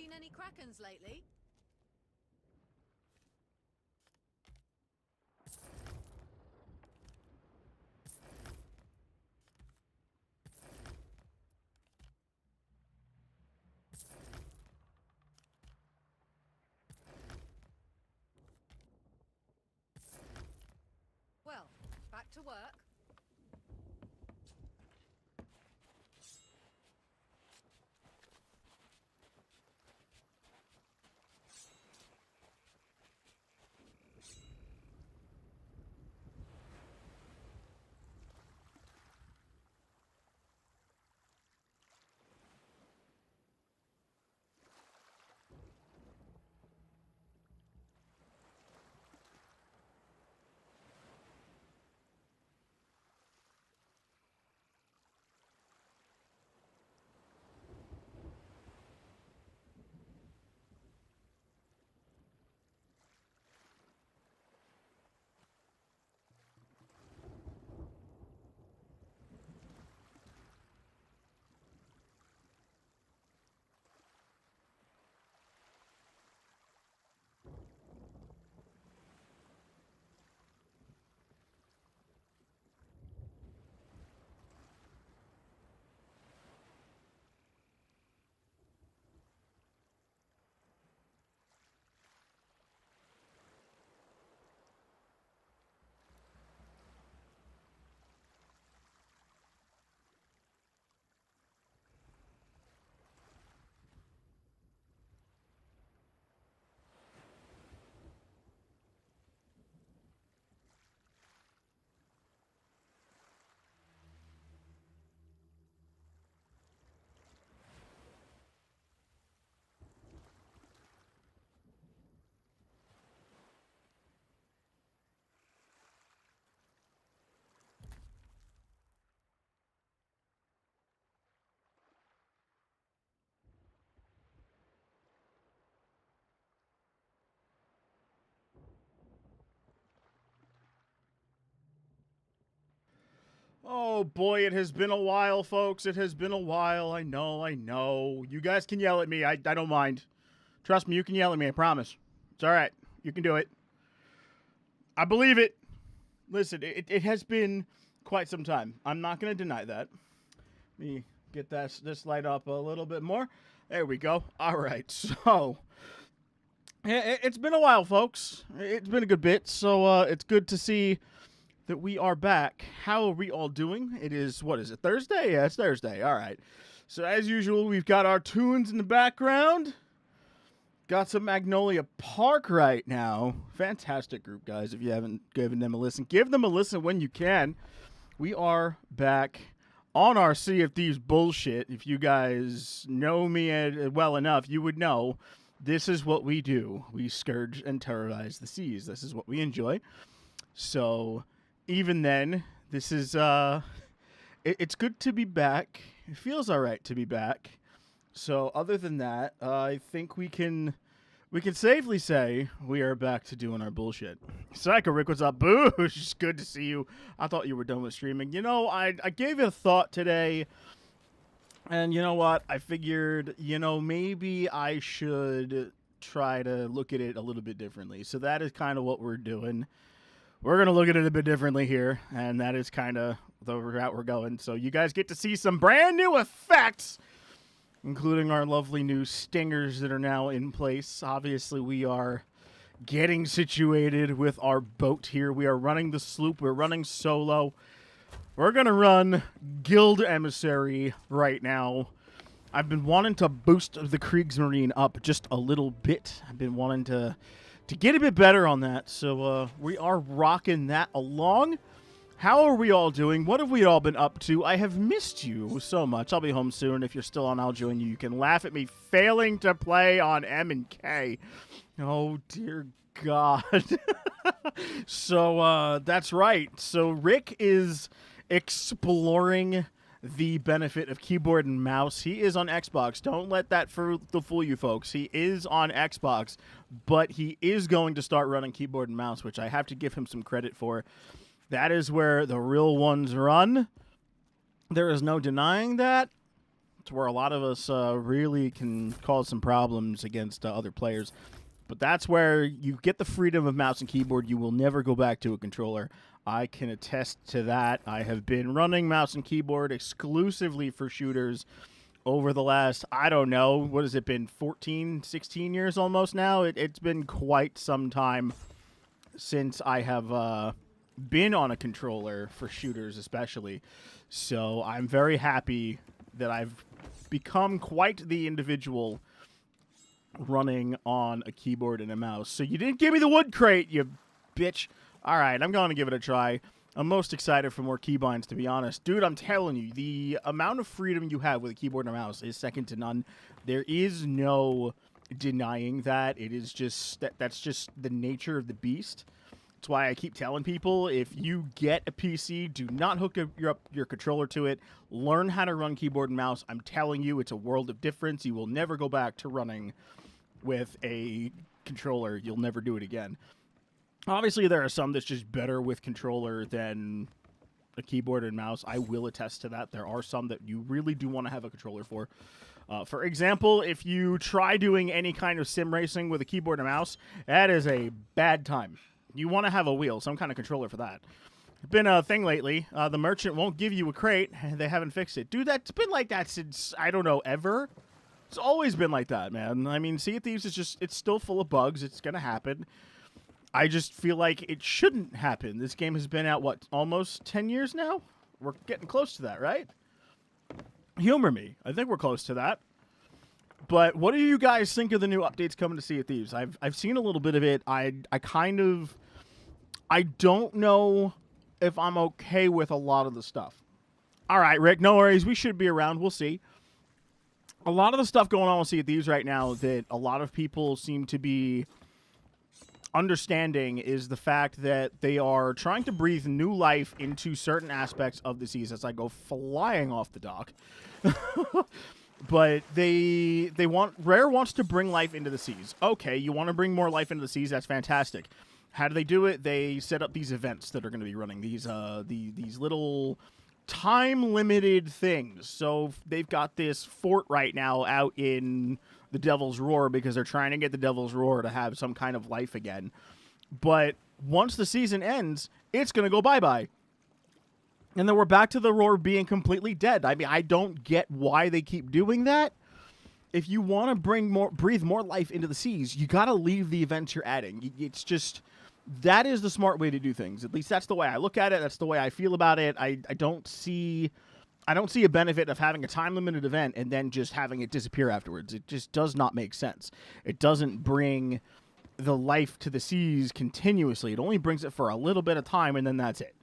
Seen any krakens lately? Well, back to work. Oh boy, it has been a while, folks. It has been a while. I know. You guys can yell at me. I don't mind. Trust me, you can yell at me. I promise. It's all right. You can do it. I believe it. Listen, it has been quite some time. I'm not going to deny that. Let me get this light up a little bit more. There we go. All right. So, it's been a while, folks. It's been a good bit. So, it's good to see that we are back. How are we all doing? It is, what is it, Thursday? Yeah, it's Thursday. All right. So, as usual, we've got our tunes in the background. Got some Magnolia Park right now. Fantastic group, guys. If you haven't given them a listen, give them a listen when you can. We are back on our Sea of Thieves bullshit. If you guys know me well enough, you would know this is what we do. We scourge and terrorize the seas. This is what we enjoy. So even then, this is it's good to be back. It feels all right to be back. So other than that, I think we can safely say we are back to doing our bullshit. Psycho Rick, what's up? Boosh, it's good to see you. I thought you were done with streaming. You know, I gave it a thought today, and you know what? I figured, maybe I should try to look at it a little bit differently. So that is kind of what we're doing. We're going to look at it a bit differently here, and that is kind of the route we're going. So you guys get to see some brand new effects, including our lovely new stingers that are now in place. Obviously, we are getting situated with our boat here. We are running the sloop. We're running solo. We're going to run Guild Emissary right now. I've been wanting to boost the Kriegsmarine up just a little bit. I've been wanting to get a bit better on that. So we are rocking that along. How are we all doing? What have we all been up to? I have missed you so much. I'll be home soon. If you're still on, I'll join you. You can laugh at me failing to play on M and K. Oh, dear God. So, that's right. So, Rick is exploring the benefit of keyboard and mouse. He is on Xbox. Don't let that fool you, folks. He is on Xbox, but he is going to start running keyboard and mouse, which I have to give him some credit for. That is where the real ones run. There is no denying that. It's where a lot of us really can cause some problems against other players. But that's where you get the freedom of mouse and keyboard. You will never go back to a controller. I can attest to that. I have been running mouse and keyboard exclusively for shooters over the last, I don't know, what has it been, 14, 16 years almost now? It's been quite some time since I have been on a controller for shooters especially. So I'm very happy that I've become quite the individual running on a keyboard and a mouse. So you didn't give me the wood crate, you bitch. All right, I'm going to give it a try. I'm most excited for more keybinds, to be honest. Dude, I'm telling you, the amount of freedom you have with a keyboard and a mouse is second to none. There is no denying that. It is just, that's just the nature of the beast. That's why I keep telling people, if you get a PC, do not hook your controller to it. Learn how to run keyboard and mouse. I'm telling you, it's a world of difference. You will never go back to running with a controller. You'll never do it again. Obviously, there are some that's just better with controller than a keyboard and mouse. I will attest to that. There are some that you really do want to have a controller for. For example, if you try doing any kind of sim racing with a keyboard and mouse, that is a bad time. You want to have a wheel, some kind of controller for that. It's been a thing lately. The merchant won't give you a crate. They haven't fixed it. Dude, that's been like that since, I don't know, ever. It's always been like that, man. I mean, Sea of Thieves is just, it's still full of bugs. It's going to happen. I just feel like it shouldn't happen. This game has been out, what, almost 10 years now? We're getting close to that, right? Humor me. I think we're close to that. But what do you guys think of the new updates coming to Sea of Thieves? I've seen a little bit of it. I don't know if I'm okay with a lot of the stuff. All right, Rick, no worries. We should be around. We'll see. A lot of the stuff going on with Sea of Thieves right now that a lot of people seem to be understanding is the fact that they are trying to breathe new life into certain aspects of the seas as I go flying off the dock. But Rare wants to bring life into the seas. Okay, you want to bring more life into the seas? That's fantastic. How do they do it? They set up these events that are going to be running, these little time-limited things. So they've got this fort right now out in the Devil's Roar because they're trying to get the Devil's Roar to have some kind of life again. But once the season ends, it's going to go bye-bye. And then we're back to the Roar being completely dead. I mean, I don't get why they keep doing that. If you want to breathe more life into the seas, you got to leave the events you're adding. It's just, that is the smart way to do things. At least that's the way I look at it. That's the way I feel about it. I don't see a benefit of having a time-limited event and then just having it disappear afterwards. It just does not make sense. It doesn't bring the life to the seas continuously. It only brings it for a little bit of time, and then that's it.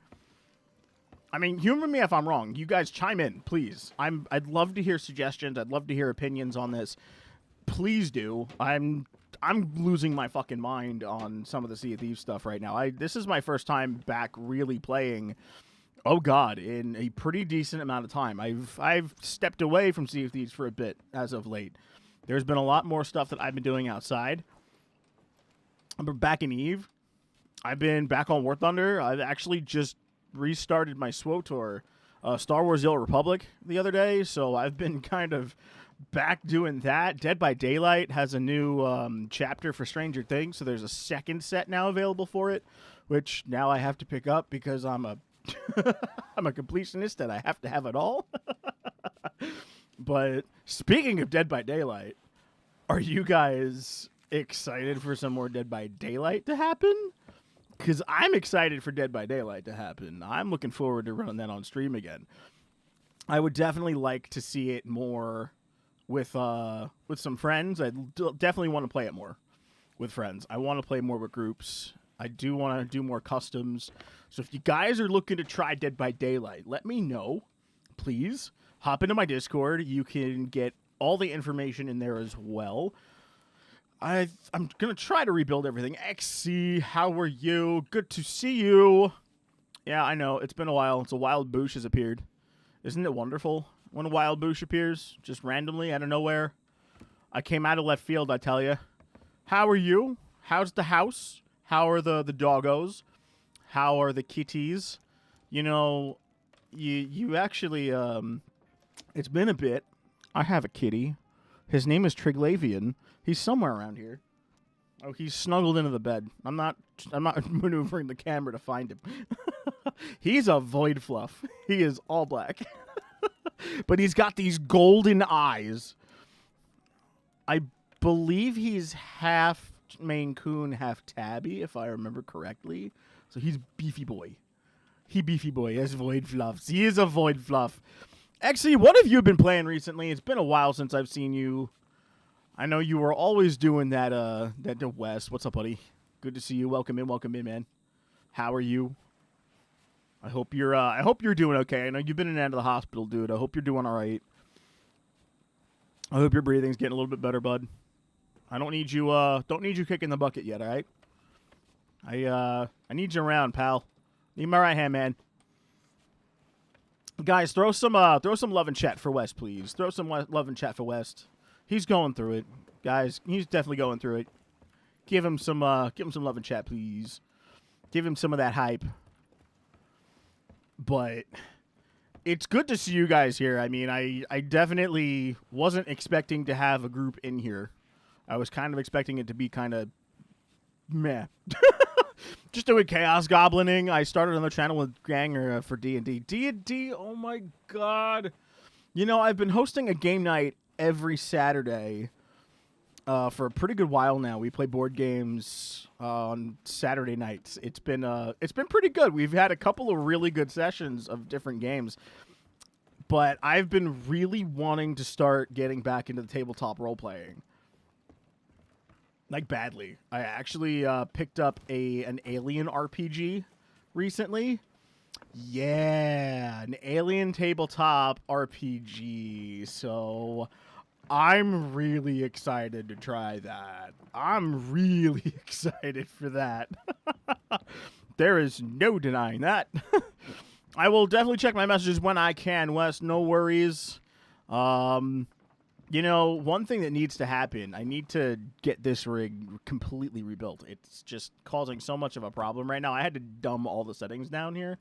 I mean, humor me if I'm wrong. You guys chime in, please. I'd love to hear suggestions. I'd love to hear opinions on this. Please do. I'm losing my fucking mind on some of the Sea of Thieves stuff right now. This is my first time back really playing, oh god, in a pretty decent amount of time. I've stepped away from Sea of Thieves for a bit as of late. There's been a lot more stuff that I've been doing outside. I'm back in Eve. I've been back on War Thunder. I've actually just restarted my SWOTOR, Star Wars The Old Republic, the other day, so I've been kind of back doing that. Dead by Daylight has a new chapter for Stranger Things, so there's a second set now available for it, which now I have to pick up because I'm a I'm a completionist and I have to have it all. But speaking of Dead by Daylight, are you guys excited for some more Dead by Daylight to happen? Because I'm excited for Dead by Daylight to happen. I'm looking forward to running that on stream again. I would definitely like to see it more with some friends. I definitely want to play it more with friends. I want to play more with groups. I do want to do more customs. So if you guys are looking to try Dead by Daylight, let me know, please. Hop into my Discord. You can get all the information in there as well. I'm going to try to rebuild everything. XC, how are you? Good to see you. Yeah, I know. It's been a while. It's a wild Boosh has appeared. Isn't it wonderful when a wild Boosh appears? Just randomly, out of nowhere. I came out of left field, I tell you. How are you? How's the house? How are the doggos? How are the kitties? You know, you actually, it's been a bit. I have a kitty. His name is Triglavian. He's somewhere around here. Oh, he's snuggled into the bed. I'm not maneuvering the camera to find him. He's a void fluff. He is all black. But he's got these golden eyes. I believe he's half Maine Coon, half Tabby, if I remember correctly. So he's beefy boy. He beefy boy. He has void fluffs. He is a void fluff. Actually, what have you been playing recently? It's been a while since I've seen you. I know you were always doing that, Wes. What's up, buddy? Good to see you. Welcome in, man. How are you? I hope you're doing okay. I know you've been in and out of the hospital, dude. I hope you're doing all right. I hope your breathing's getting a little bit better, bud. I don't need you kicking the bucket yet, all right? I need you around, pal. Need my right hand, man. Guys, throw some love in chat for West, please. Throw some love in chat for West. He's going through it, guys. He's definitely going through it. Give him some love in chat, please. Give him some of that hype. But it's good to see you guys here. I mean, I definitely wasn't expecting to have a group in here. I was kind of expecting it to be kind of meh. Just doing chaos goblining. I started on the channel with Ganger for D&D. D&D, oh my god. You know, I've been hosting a game night every Saturday for a pretty good while now. We play board games on Saturday nights. It's been pretty good. We've had a couple of really good sessions of different games. But I've been really wanting to start getting back into the tabletop role-playing. Like, badly. I actually picked up an Alien RPG recently. Yeah, an Alien tabletop RPG. So I'm really excited to try that. I'm really excited for that. There is no denying that. I will definitely check my messages when I can, Wes. No worries. You know, one thing that needs to happen, I need to get this rig completely rebuilt. It's just causing so much of a problem right now. I had to dumb all the settings down here,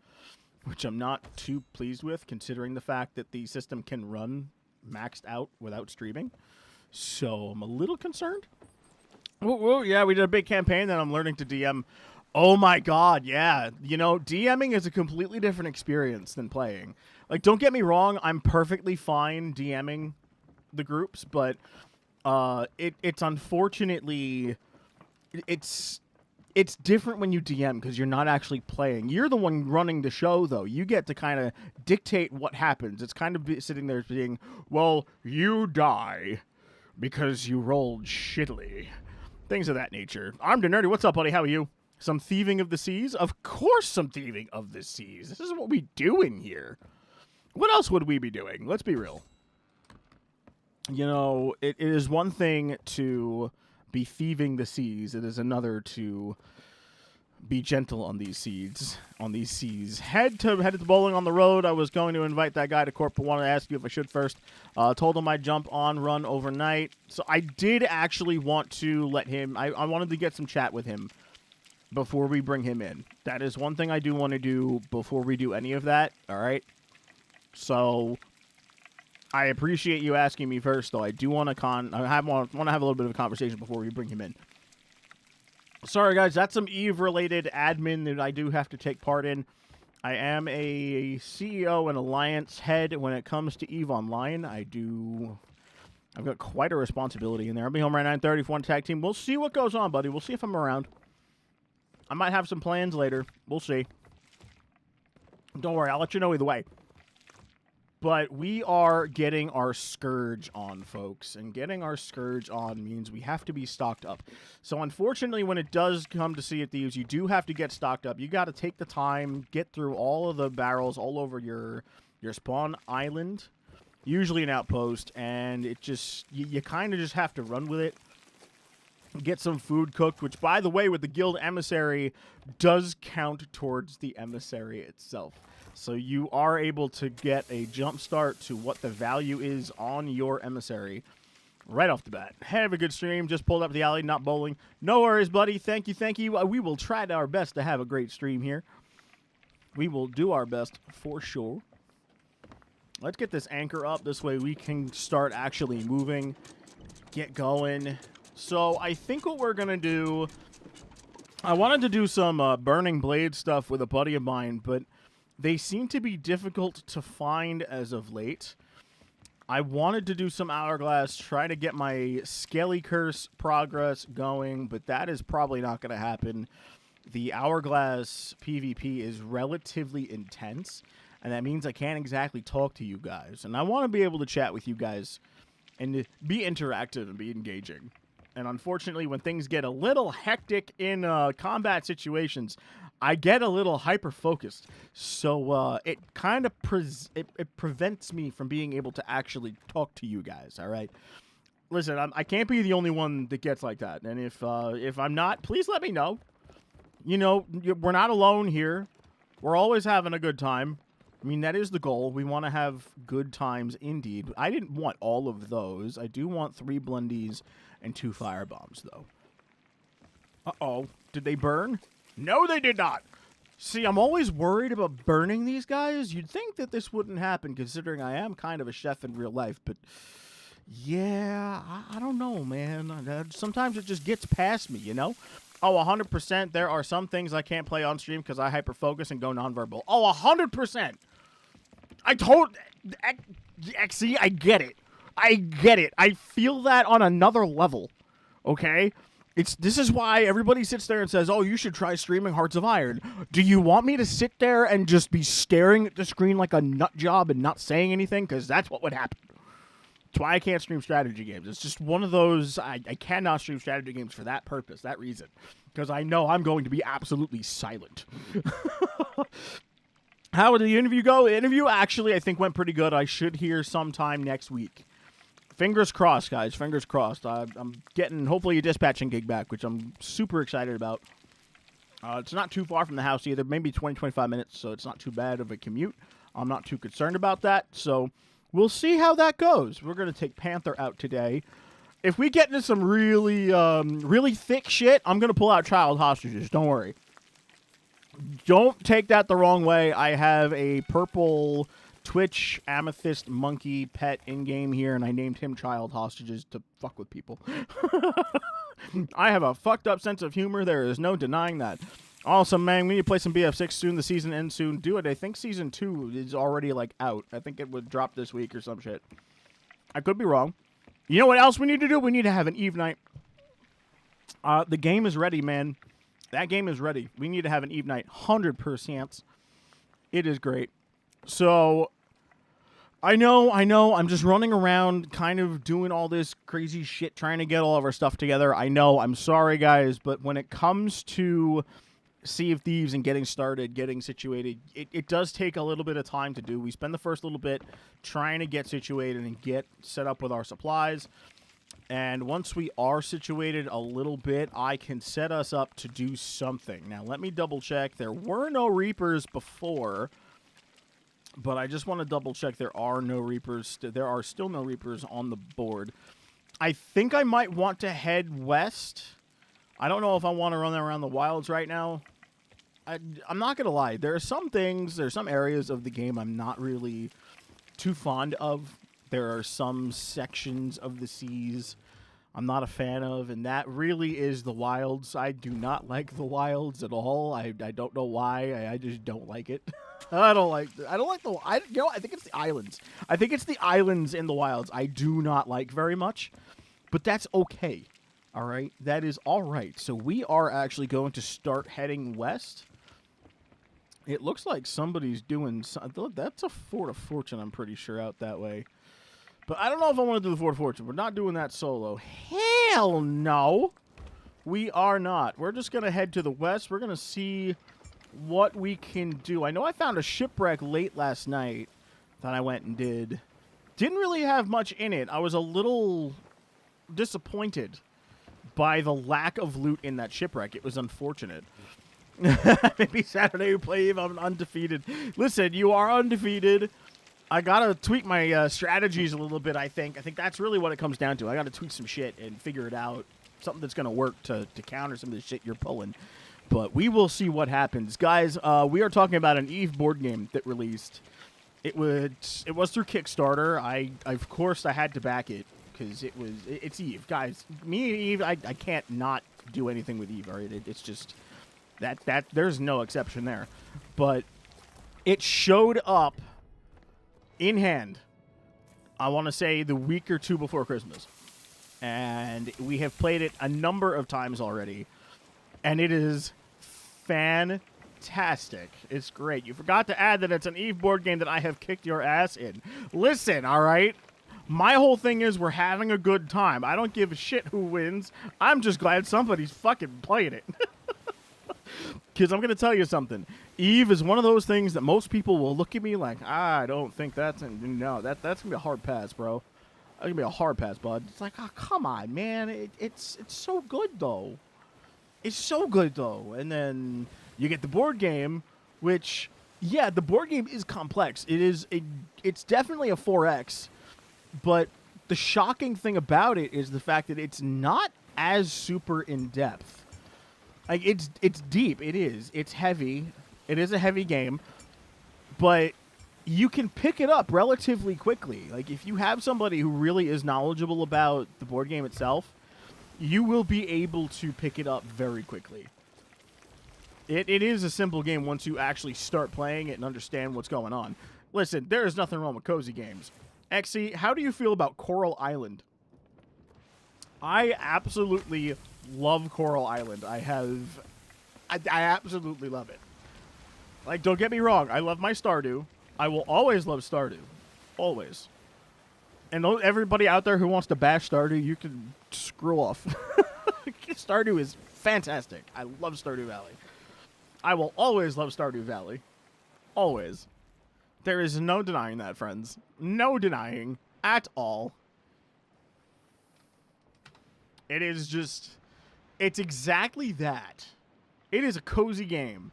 which I'm not too pleased with, considering the fact that the system can run maxed out without streaming. So I'm a little concerned. Whoa, yeah, we did a big campaign that I'm learning to DM. Oh my god, yeah. You know, DMing is a completely different experience than playing. Like, don't get me wrong, I'm perfectly fine DMing the groups, but it's unfortunately it's different when you DM because you're not actually playing. You're the one running the show, though. You get to kind of dictate what happens. It's kind of sitting there being, well, you die because you rolled shittily. Things of that nature. I'm the Nerdy. What's up, buddy? How are you? Some thieving of the seas? Of course some thieving of the seas. This is what we do in here. What else would we be doing? Let's be real. You know, it is one thing to be thieving the seas. It is another to be gentle on these seas. Head to bowling on the road. I was going to invite that guy to Corp, but wanted to ask you if I should first. Told him I'd jump on run overnight. So I did actually want to let him. I wanted to get some chat with him before we bring him in. That is one thing I do want to do before we do any of that. All right. So I appreciate you asking me first, though. I do want to want to have a little bit of a conversation before we bring him in. Sorry, guys. That's some EVE-related admin that I do have to take part in. I am a CEO and alliance head when it comes to EVE Online. I've got quite a responsibility in there. I'll be home right 9:30 for one tag team. We'll see what goes on, buddy. We'll see if I'm around. I might have some plans later. We'll see. Don't worry. I'll let you know either way. But we are getting our Scourge on, folks. And getting our Scourge on means we have to be stocked up. So, unfortunately, when it does come to Sea of Thieves, you do have to get stocked up. You got to take the time, get through all of the barrels all over your spawn island. Usually an outpost. And it just, you kind of just have to run with it. Get some food cooked, which, by the way, with the guild emissary, does count towards the emissary itself. So you are able to get a jump start to what the value is on your emissary right off the bat. Have a good stream. Just pulled up the alley, not bowling. No worries, buddy. Thank you. We will try our best to have a great stream here. We will do our best for sure. Let's get this anchor up. This way we can start actually moving, get going. So I think what we're going to do, I wanted to do some burning blade stuff with a buddy of mine, but they seem to be difficult to find as of late. I wanted to do some hourglass, try to get my scaly curse progress going, but that is probably not going to happen. The hourglass PvP is relatively intense, and that means I can't exactly talk to you guys. And I want to be able to chat with you guys and be interactive and be engaging. And unfortunately, when things get a little hectic in combat situations, I get a little hyper-focused. So it kind of it prevents me from being able to actually talk to you guys, all right? Listen, I can't be the only one that gets like that. And if I'm not, please let me know. You know, we're not alone here. We're always having a good time. I mean, that is the goal. We want to have good times indeed. I didn't want all of those. I do want 3 blundies and 2 firebombs, though. Uh-oh. Did they burn? No, they did not. See, I'm always worried about burning these guys. You'd think that this wouldn't happen, considering I am kind of a chef in real life, but yeah, I don't know, man. Sometimes it just gets past me, you know? Oh, 100%. There are some things I can't play on stream because I hyper-focus and go nonverbal. Oh, 100%. See, I get it. I get it. I feel that on another level, okay? This is why everybody sits there and says, oh, you should try streaming Hearts of Iron. Do you want me to sit there and just be staring at the screen like a nut job and not saying anything? Because that's what would happen. That's why I can't stream strategy games. It's just one of those, I cannot stream strategy games for that purpose, that reason. Because I know I'm going to be absolutely silent. How did the interview go? The interview actually, I think, went pretty good. I should hear sometime next week. Fingers crossed, guys. Fingers crossed. I'm getting, hopefully, a dispatching gig back, which I'm super excited about. It's not too far from the house either. Maybe 20, 25 minutes, so it's not too bad of a commute. I'm not too concerned about that, so we'll see how that goes. We're going to take Panther out today. If we get into some really, really thick shit, I'm going to pull out child hostages. Don't worry. Don't take that the wrong way. I have a purple Twitch amethyst monkey pet in-game here, and I named him Child Hostages to fuck with people. I have a fucked up sense of humor. There is no denying that. Awesome, man. We need to play some BF6 soon. The season ends soon. Do it. I think Season 2 is already, like, out. I think it would drop this week or some shit. I could be wrong. You know what else we need to do? We need to have an Eve night. The game is ready, man. That game is ready. We need to have an Eve night. 100%. It is great. So, I know. I'm just running around kind of doing all this crazy shit, trying to get all of our stuff together. I know. I'm sorry, guys. But when it comes to Sea of Thieves and getting started, getting situated, it does take a little bit of time to do. We spend the first little bit trying to get situated and get set up with our supplies. And once we are situated a little bit, I can set us up to do something. Now, let me double check. There were no Reapers before, but I just want to double check there are no Reapers. There are still no Reapers on the board. I think I might want to head west. I don't know if I want to run around the wilds right now. I'm not going to lie. There are some things, there are some areas of the game I'm not really too fond of. There are some sections of the seas I'm not a fan of, and that really is the wilds. I do not like the wilds at all. I don't know why. I just don't like it. I think it's the islands. I think it's the islands in the wilds I do not like very much, but that's okay. All right? That is all right. So we are actually going to start heading west. It looks like somebody's doing something. That's a Fort of Fortune, I'm pretty sure, out that way. But I don't know if I want to do the Fort of Fortune. We're not doing that solo. Hell no. We are not. We're just going to head to the west. We're going to see what we can do. I know I found a shipwreck late last night that I went and did. Didn't really have much in it. I was a little disappointed by the lack of loot in that shipwreck. It was unfortunate. Maybe Saturday we play if I'm undefeated. Listen, you are undefeated. I gotta tweak my strategies a little bit, I think. I think that's really what it comes down to. I gotta tweak some shit and figure it out. Something that's gonna work to counter some of the shit you're pulling. But we will see what happens. Guys, we are talking about an EVE board game that released. It was through Kickstarter. I of course I had to back it because it's Eve, guys. Me and Eve, I can't not do anything with Eve. All right, it's just that there's no exception there. But it showed up in hand. I want to say the week or two before Christmas, and we have played it a number of times already, and it is fantastic. It's great. You forgot to add that it's an Eve board game that I have kicked your ass in. Listen, all right? My whole thing is we're having a good time. I don't give a shit who wins. I'm just glad somebody's fucking playing it. Because I'm going to tell you something. Eve is one of those things that most people will look at me like, I don't think that's... No, that's going to be a hard pass, bro. That's going to be a hard pass, bud. It's like, oh, come on, man. It's so good, though. It's so good, though. And then you get the board game, which, yeah, the board game is complex. It's definitely a 4X, but the shocking thing about it is the fact that it's not as super in-depth. Like, it's deep. It is. It's heavy. It is a heavy game, but you can pick it up relatively quickly. Like, if you have somebody who really is knowledgeable about the board game itself, you will be able to pick it up very quickly. It is a simple game once you actually start playing it and understand what's going on. Listen, there is nothing wrong with cozy games. XC, how do you feel about Coral Island? I absolutely love Coral Island. I absolutely love it. Like, don't get me wrong. I love my Stardew. I will always love Stardew. Always. And everybody out there who wants to bash Stardew, you can screw off. Stardew is fantastic. I love Stardew Valley. I will always love Stardew Valley. Always. There is no denying that, friends. No denying at all. It is just... It's exactly that. It is a cozy game.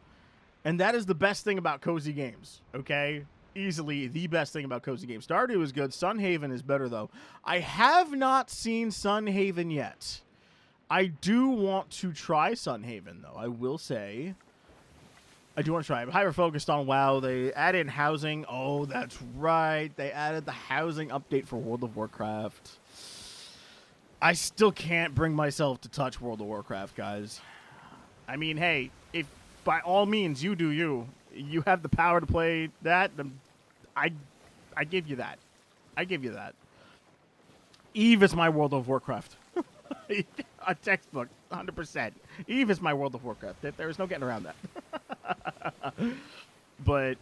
And that is the best thing about cozy games, okay? Easily the best thing about cozy games. Stardew is good. Sunhaven is better, though. I have not seen Sunhaven yet. I do want to try Sunhaven, though. I will say... I do want to try. I'm hyper-focused on WoW. They add in housing. Oh, that's right. They added the housing update for World of Warcraft. I still can't bring myself to touch World of Warcraft, guys. I mean, hey, if by all means you do you. You have the power to play that. I give you that. I give you that. Eve is my World of Warcraft. A textbook, 100%. Eve is my World of Warcraft. There is no getting around that. But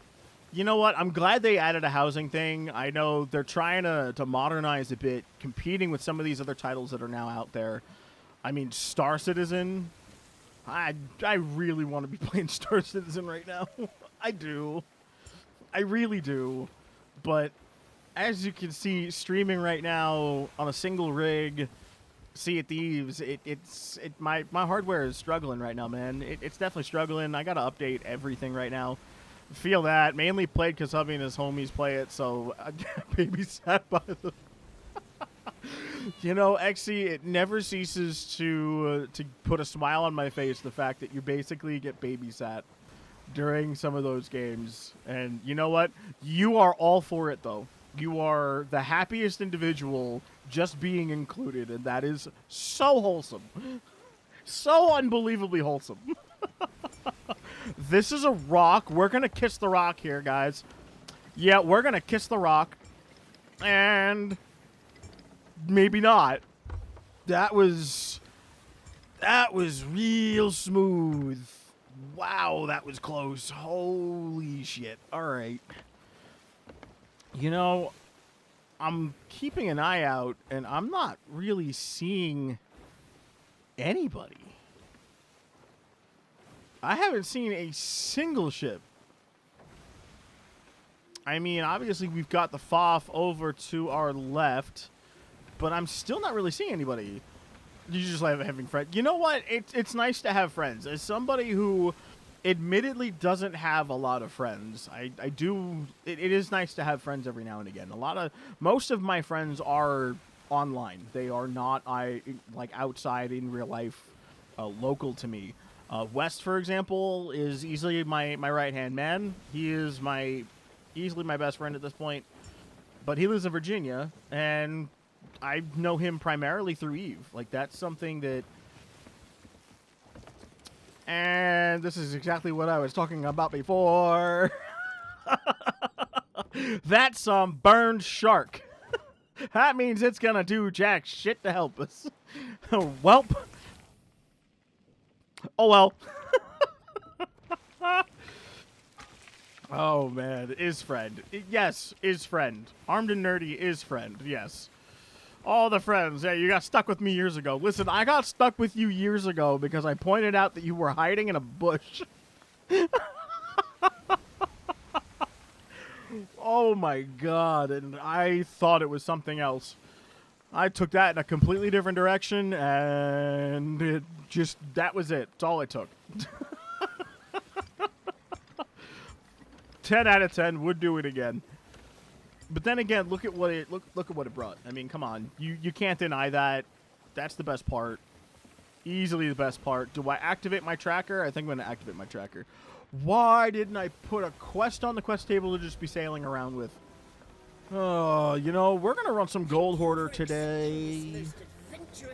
you know what? I'm glad they added a housing thing. I know they're trying to modernize a bit, competing with some of these other titles that are now out there. I mean, Star Citizen. I really want to be playing Star Citizen right now. I do. I really do. But as you can see, streaming right now on a single rig, Sea of Thieves, my hardware is struggling right now, man. It's definitely struggling. I got to update everything right now. Feel that. Mainly played because hubby and his homies play it, so I get babysat by them. You know, XC, it never ceases to put a smile on my face, the fact that you basically get babysat during some of those games. And you know what? You are all for it, though. You are the happiest individual just being included, and that is so wholesome. So unbelievably wholesome. This is a rock. We're going to kiss the rock here, guys. Yeah, we're going to kiss the rock. And maybe not. That was real smooth. Wow, that was close. Holy shit. All right. You know, I'm keeping an eye out, and I'm not really seeing anybody. I haven't seen a single ship. I mean, obviously, we've got the FOF over to our left, but I'm still not really seeing anybody. You just like having friends. You know what? It's nice to have friends. As somebody who admittedly doesn't have a lot of friends, I do. It is nice to have friends every now and again. Most of my friends are online. They are not like outside in real life, local to me. West, for example, is easily my right hand man. He is my Easily my best friend at this point. But he lives in Virginia, and I know him primarily through Eve. Like, that's something that... And this is exactly what I was talking about before. That's some burned shark. That means it's gonna do jack shit to help us. Welp. Oh, well. Oh, man. Is friend. Yes, is friend. Armed and nerdy is friend. Yes. All the friends. Yeah, you got stuck with me years ago. Listen, I got stuck with you years ago because I pointed out that you were hiding in a bush. Oh, my God. And I thought it was something else. I took that in a completely different direction, and it just, that was it. That's all it took. 10 out of 10 would do it again. But then again, look at what it look at what it brought. I mean, come on. You can't deny that. That's the best part. Easily the best part. Do I activate my tracker? I think I'm going to activate my tracker. Why didn't I put a quest on the quest table to just be sailing around with? Oh, you know, we're going to run some Gold Hoarder today.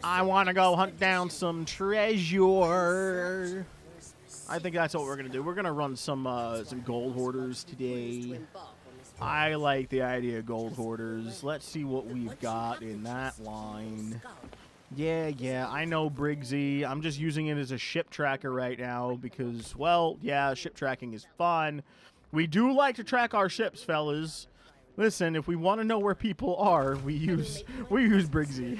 I want to go hunt down some treasure. I think that's what we're going to do. We're going to run some Gold Hoarders today. I like the idea of Gold Hoarders. Let's see what we've got in that line. Yeah, I know Briggsy. I'm just using it as a ship tracker right now because, well, yeah, ship tracking is fun. We do like to track our ships, fellas. Listen, if we want to know where people are, we use Briggsy.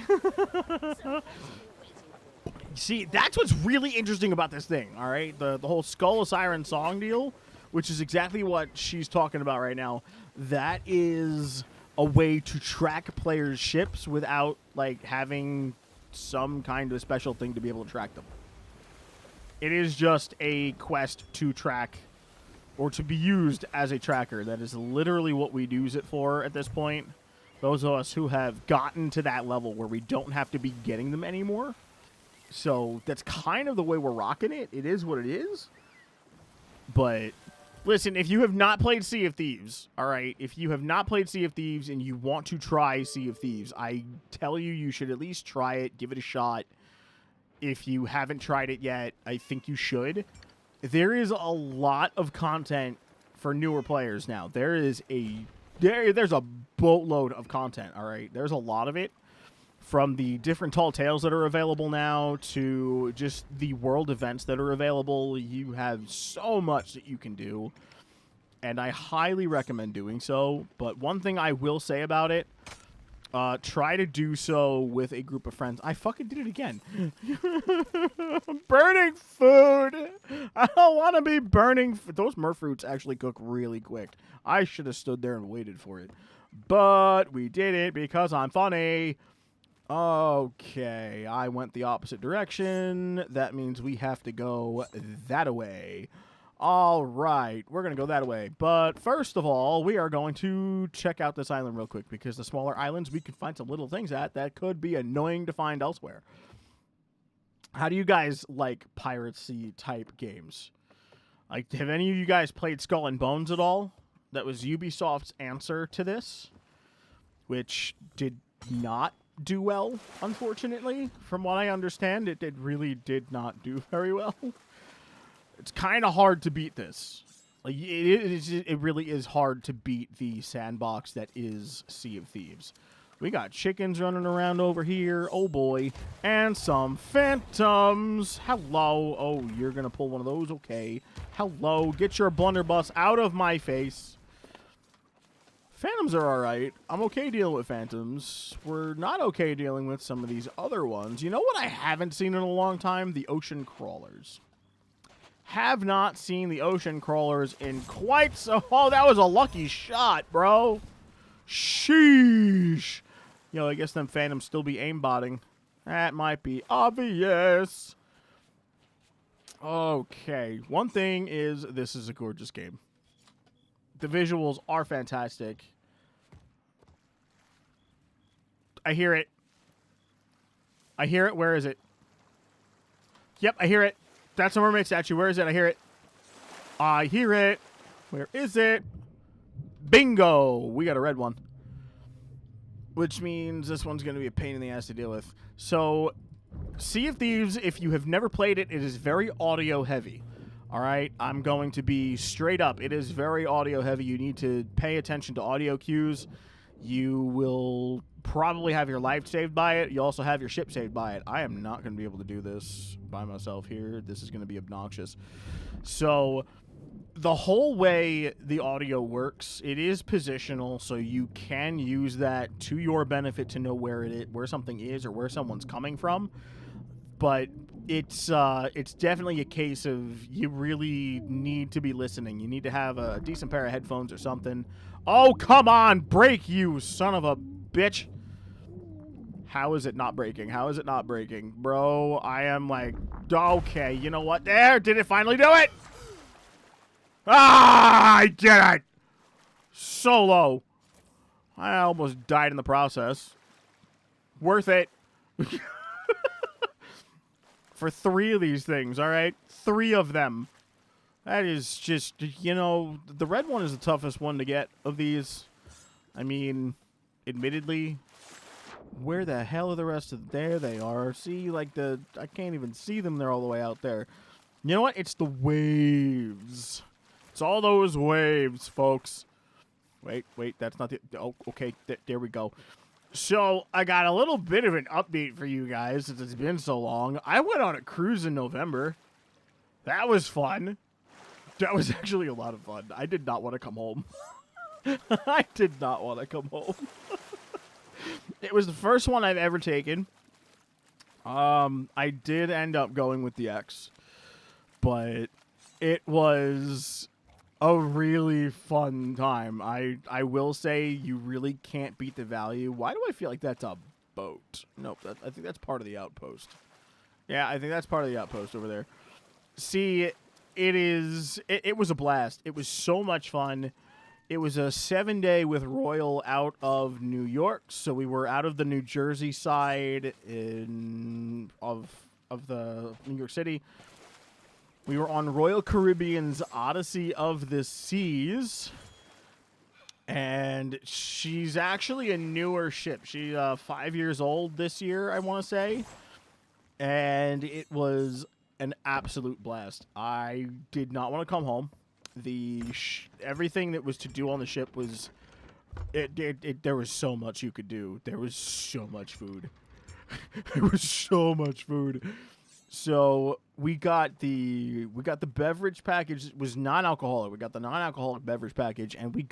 See, that's what's really interesting about this thing, all right? The whole Skull of Siren song deal, which is exactly what she's talking about right now. That is a way to track players' ships without, like, having some kind of special thing to be able to track them. It is just a quest to track or to be used as a tracker. That is literally what we use it for at this point. Those of us who have gotten to that level where we don't have to be getting them anymore. So that's kind of the way we're rocking it. It is what it is. But listen, if you have not played Sea of Thieves, all right, if you have not played Sea of Thieves and you want to try Sea of Thieves, I tell you, you should at least try it, give it a shot. If you haven't tried it yet, I think you should. There is a lot of content for newer players now. There's a boatload of content, all right? There's a lot of it. From the different tall tales that are available now to just the world events that are available, you have so much that you can do. And I highly recommend doing so. But one thing I will say about it, try to do so with a group of friends. I fucking did it again. Burning food. I don't want to be burning. Those Murfruits actually cook really quick. I should have stood there and waited for it. But we did it because I'm funny. Okay, I went the opposite direction. That means we have to go that way. All right, we're going to go that way. But first of all, we are going to check out this island real quick because the smaller islands we could find some little things at that could be annoying to find elsewhere. How do you guys like piracy type games? Like, have any of you guys played Skull and Bones at all? That was Ubisoft's answer to this, which did not do well, unfortunately. From what I understand, it really did not do very well. It's kind of hard to beat this. Like, it really is hard to beat the sandbox that is Sea of Thieves. We got chickens running around over here. Oh, boy. And some phantoms. Hello. Oh, you're going to pull one of those? Okay. Hello. Get your blunderbuss out of my face. Phantoms are alright. I'm okay dealing with phantoms. We're not okay dealing with some of these other ones. You know what I haven't seen in a long time? The ocean crawlers. Have not seen the ocean crawlers in quite so... Oh, that was a lucky shot, bro. Sheesh. You know, I guess them phantoms still be aimbotting. That might be obvious. Okay. One thing is, this is a gorgeous game. The visuals are fantastic. I hear it. I hear it. Where is it? Yep, I hear it. That's a mermaid statue. Where is it? I hear it. I hear it. Where is it? Bingo! We got a red one. Which means this one's going to be a pain in the ass to deal with. So, Sea of Thieves, if you have never played it, it is very audio heavy. Alright? I'm going to be straight up. It is very audio heavy. You need to pay attention to audio cues. You will probably have your life saved by it. You also have your ship saved by it. I am not going to be able to do this by myself here. This is going to be obnoxious. So, the whole way the audio works, it is positional, so you can use that to your benefit to know where something is or where someone's coming from. But it's definitely a case of you really need to be listening. You need to have a decent pair of headphones or something. Oh, come on! Break, you son of a bitch! How is it not breaking? How is it not breaking? Bro, I am like, okay, you know what? There! Did it finally do it? Ah! I did it! So low. I almost died in the process. Worth it. For 3 of these things, alright? 3 of them. That is just, you know, the red one is the toughest one to get of these. I mean, admittedly, where the hell are the rest of... There they are. See, like I can't even see them. They're all the way out there. You know what? It's the waves. It's all those waves, folks. Wait, that's not the... Oh, okay, there we go. So, I got a little bit of an update for you guys since it's been so long. I went on a cruise in November. That was fun. That was actually a lot of fun. I did not want to come home. I did not want to come home. It was the first one I've ever taken. I did end up going with the X. But it was a really fun time. I will say you really can't beat the value. Why do I feel like that's a boat? Nope, I think that's part of the outpost. Yeah, I think that's part of the outpost over there. See, it was a blast. It was so much fun. It was a 7-day with Royal out of New York, so we were out of the New Jersey side of the New York City. We were on Royal Caribbean's Odyssey of the Seas, and she's actually a newer ship. She's 5 years old this year, I want to say, and it was an absolute blast. I did not want to come home. Everything that was to do on the ship was, there was so much you could do. There was so much food. There was so much food. So we got the beverage package. It was non-alcoholic. We got the non-alcoholic beverage package, and we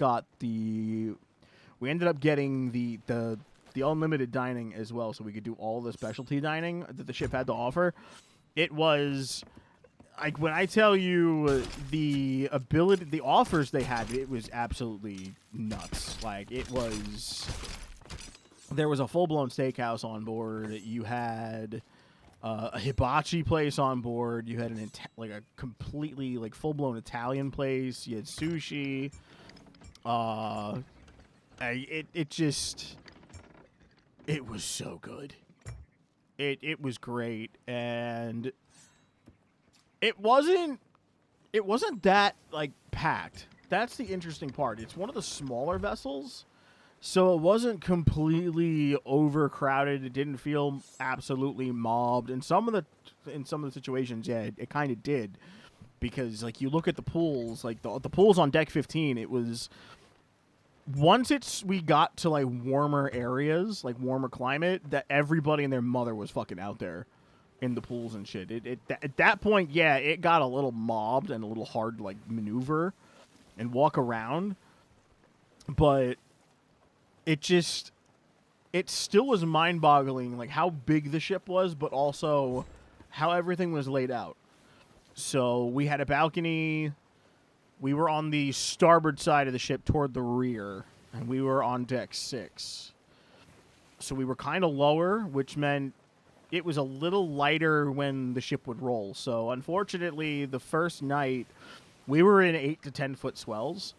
ended up getting the unlimited dining as well, so we could do all the specialty dining that the ship had to offer. It was like, when I tell you the offers they had, it was absolutely nuts. Like, there was a full-blown steakhouse on board. You had a hibachi place on board. You had a completely full-blown Italian place. You had sushi. It was so good. It was great, and it wasn't that packed. That's the interesting part. It's one of the smaller vessels, so it wasn't completely overcrowded. It didn't feel absolutely mobbed. In some of the situations, yeah, it kind of did, because you look at the pools, the pools on deck 15. It was, once we got to warmer areas, warmer climate, that everybody and their mother was fucking out there in the pools and shit. At that point, yeah, it got a little mobbed and a little hard to maneuver and walk around, but it still was mind-boggling, how big the ship was, but also how everything was laid out. So we had a balcony. We were on the starboard side of the ship toward the rear, and we were on deck 6. So we were kind of lower, which meant it was a little lighter when the ship would roll. So unfortunately, the first night, we were in 8 to 10 foot swells.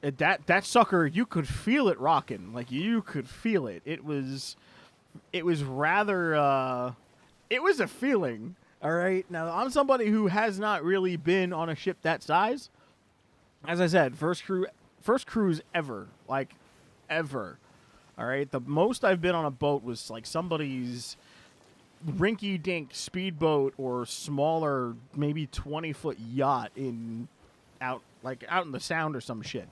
That sucker, you could feel it rocking. You could feel it. It was rather, it was a feeling. All right. Now, I'm somebody who has not really been on a ship that size. As I said, first first cruise ever, like ever. All right, the most I've been on a boat was like somebody's rinky-dink speedboat or smaller, maybe 20-foot yacht out in the sound or some shit.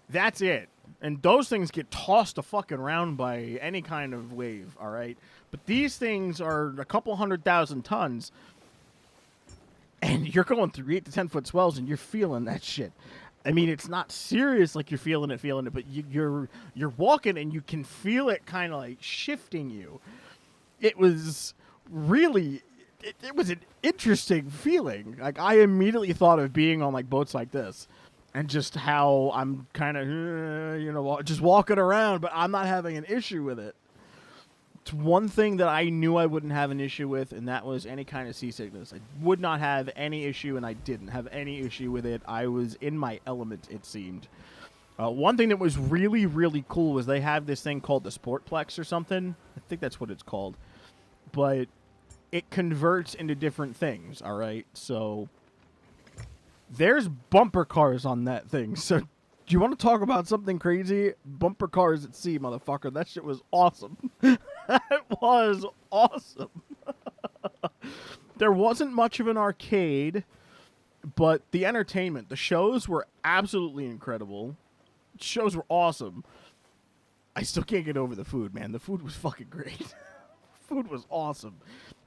That's it. And those things get tossed a fucking around by any kind of wave, all right? But these things are a couple 100,000 tons, and you're going through 8 to 10-foot swells, and you're feeling that shit. I mean, it's not serious like you're feeling it, but you're walking, and you can feel it kind of like shifting you. It was really... It was an interesting feeling. Like, I immediately thought of being on, like, boats like this. And just how I'm kind of, just walking around, but I'm not having an issue with it. It's one thing that I knew I wouldn't have an issue with, and that was any kind of seasickness. I would not have any issue, and I didn't have any issue with it. I was in my element, it seemed. One thing that was really, really cool was they have this thing called the Sportplex or something. I think that's what it's called. But it converts into different things, all right? So there's bumper cars on that thing. So do you want to talk about something crazy? Bumper cars at sea, motherfucker. That shit was awesome. That was awesome. There wasn't much of an arcade, but the entertainment, the shows were absolutely incredible. Shows were awesome. I still can't get over the food, man. The food was fucking great. Food was awesome.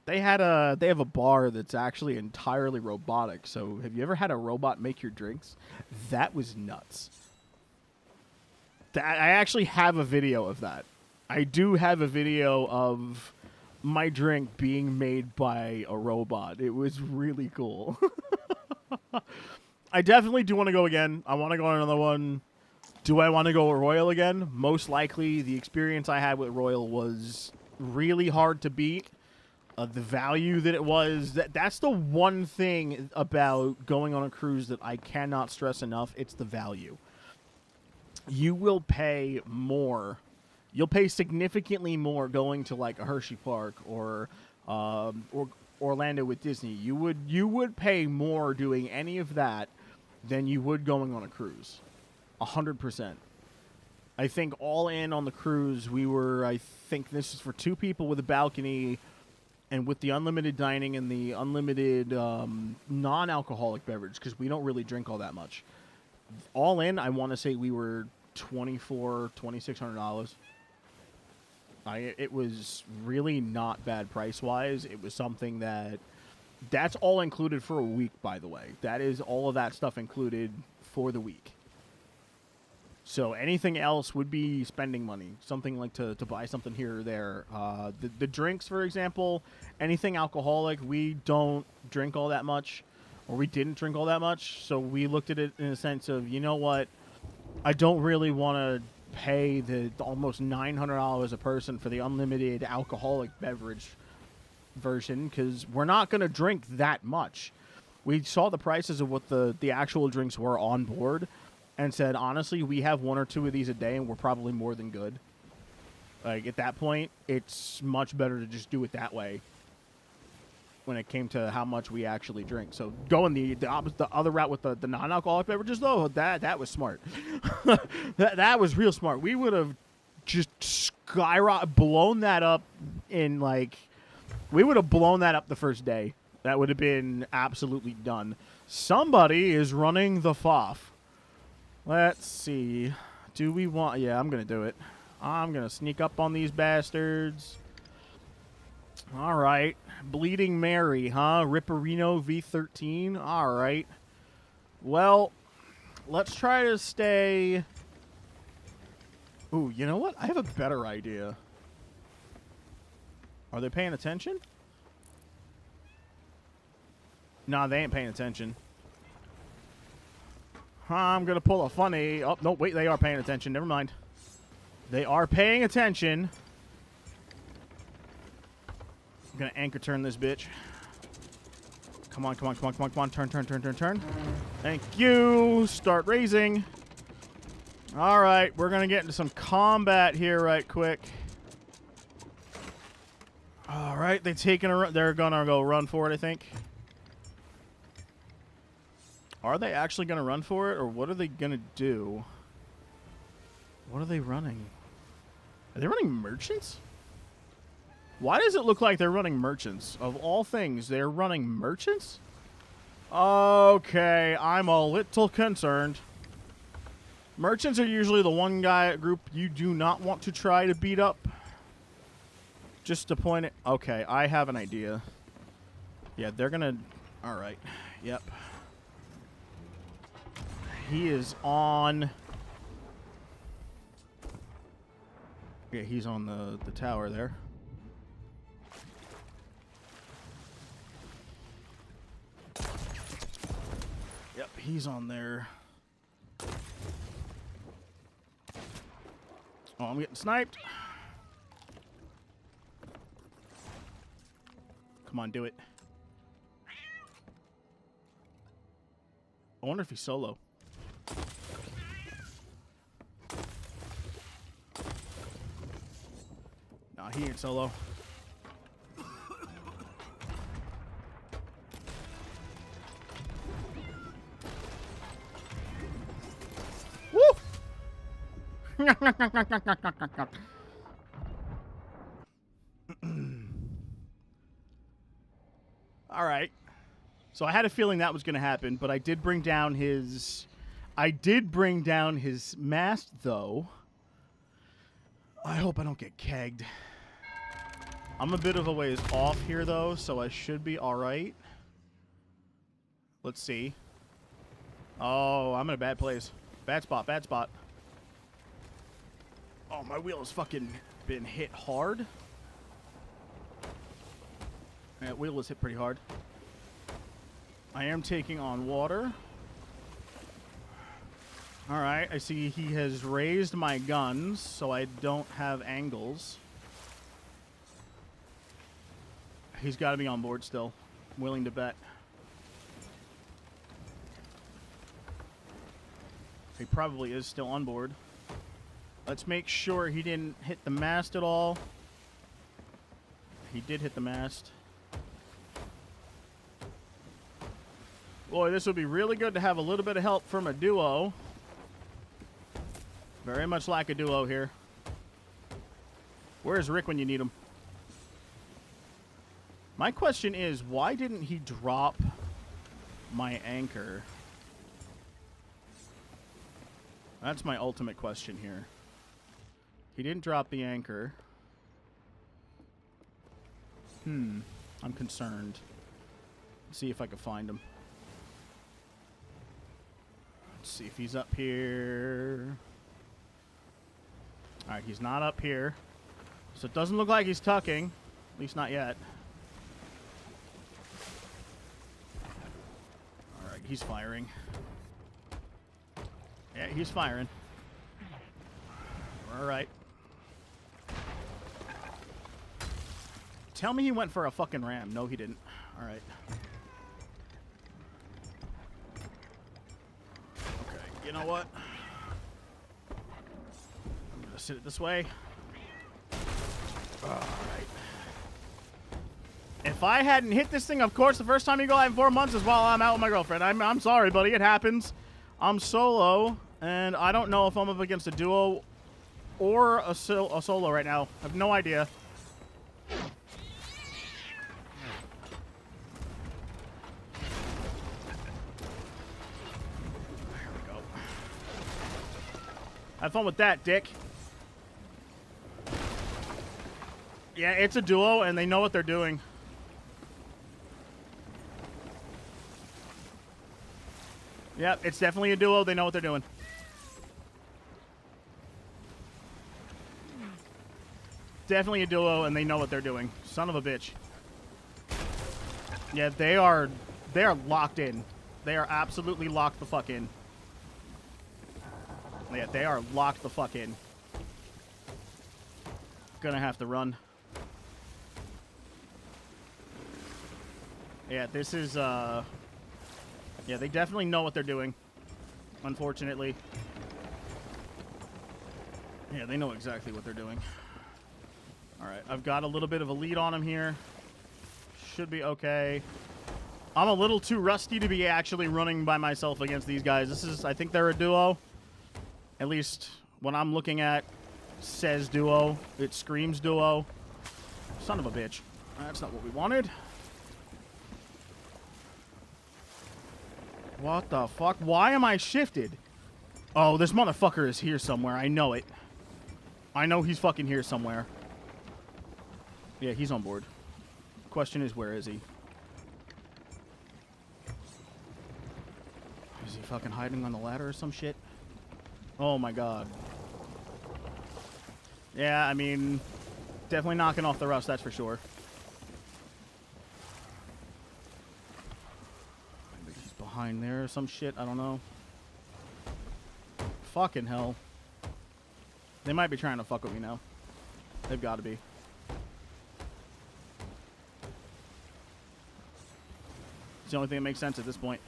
They have a bar that's actually entirely robotic. So have you ever had a robot make your drinks? That was nuts. I actually have a video of that. I do have a video of my drink being made by a robot. It was really cool. I definitely do want to go again. I want to go on another one. Do I want to go Royal again? Most likely. The experience I had with Royal was really hard to beat. The value that it was, that's the one thing about going on a cruise that I cannot stress enough. It's the value. You will pay more. You'll pay significantly more going to like a Hershey Park or Orlando with Disney. You would pay more doing any of that than you would going on a cruise. 100%. I think all in on the cruise, I think this is for 2 people with a balcony. And with the unlimited dining and the unlimited non-alcoholic beverage, because we don't really drink all that much. All in, I want to say we were $2,600. It was really not bad price-wise. It was something that's all included for a week, by the way. That is all of that stuff included for the week. So anything else would be spending money. Something like to buy something here or there. The drinks, for example, anything alcoholic, we don't drink all that much. Or we didn't drink all that much. So we looked at it in a sense of, you know what? I don't really want to pay the almost $900 a person for the unlimited alcoholic beverage version. Because we're not going to drink that much. We saw the prices of what the actual drinks were on board. And said, honestly, we have 1 or 2 of these a day, and we're probably more than good. Like, at that point, it's much better to just do it that way when it came to how much we actually drink. So going the other route with the non-alcoholic beverages, though, that was smart. that was real smart. We would have just blown that up in, like... We would have blown that up the first day. That would have been absolutely done. Somebody is running the FOF. Let's see. Do we want... Yeah, I'm going to do it. I'm going to sneak up on these bastards. All right. Bleeding Mary, huh? Ripperino V13. All right. Well, let's try to stay... Ooh, you know what? I have a better idea. Are they paying attention? Nah, they ain't paying attention. I'm going to pull a funny... Oh, no, wait, they are paying attention. Never mind. They are paying attention. I'm going to anchor turn this bitch. Come on, come on, come on, come on, come on. Turn, turn, turn, turn, turn. Thank you. Start raising. All right, we're going to get into some combat here right quick. All right, they're going to go run for it, I think. Are they actually going to run for it, or what are they going to do? What are they running? Are they running merchants? Why does it look like they're running merchants? Of all things, they're running merchants? Okay, I'm a little concerned. Merchants are usually the one guy group you do not want to try to beat up. Just to point it... Okay, I have an idea. Yeah, they're gonna... Alright, yep. He is on... Yeah, he's on the tower there. Yep, he's on there. Oh, I'm getting sniped. Come on, do it. I wonder if he's solo. Nah, he ain't solo. Woo! All right. So I had a feeling that was going to happen, but I did bring down his... mast, though. I hope I don't get kegged. I'm a bit of a ways off here, though, so I should be all right. Let's see. Oh, I'm in a bad place. Bad spot, bad spot. Oh, my wheel has fucking been hit hard. That wheel was hit pretty hard. I am taking on water. Alright, I see he has raised my guns, so I don't have angles. He's got to be on board still. I'm willing to bet. He probably is still on board. Let's make sure he didn't hit the mast at all. He did hit the mast. Boy, this would be really good to have a little bit of help from a duo. Very much like a duo here. Where's Rick when you need him? My question is, why didn't he drop my anchor? That's my ultimate question here. He didn't drop the anchor. I'm concerned. Let's see if I can find him. Let's see if he's up here. Alright, he's not up here. So it doesn't look like he's tucking. At least not yet. Alright, he's firing. Yeah, he's firing. Alright. Tell me he went for a fucking ram. No, he didn't. Alright. Okay, you know what? I'm gonna sit it this way. Alright. If I hadn't hit this thing, of course, the first time you go out in 4 months is while I'm out with my girlfriend. I'm sorry, buddy. It happens. I'm solo, and I don't know if I'm up against a duo or a solo right now. I have no idea. There we go. Have fun with that, dick. Yeah, it's a duo, and they know what they're doing. Yep, it's definitely a duo. They know what they're doing. Definitely a duo, and they know what they're doing. Son of a bitch. Yeah, they are locked in. They are absolutely locked the fuck in. Yeah, they are locked the fuck in. Gonna have to run. Yeah, this is, yeah, they definitely know what they're doing, unfortunately. Yeah, they know exactly what they're doing. Alright, I've got a little bit of a lead on him here. Should be okay. I'm a little too rusty to be actually running by myself against these guys. This is, I think they're a duo. At least when I'm looking at says duo, it screams duo. Son of a bitch. That's not what we wanted. What the fuck? Why am I shifted? Oh, this motherfucker is here somewhere. I know it. I know he's fucking here somewhere. Yeah, he's on board. Question is, where is he? Is he fucking hiding on the ladder or some shit? Oh my god. Yeah, I mean, definitely knocking off the rust, that's for sure. Maybe he's behind there or some shit, I don't know. Fucking hell. They might be trying to fuck with me now. They've got to be. It's the only thing that makes sense at this point.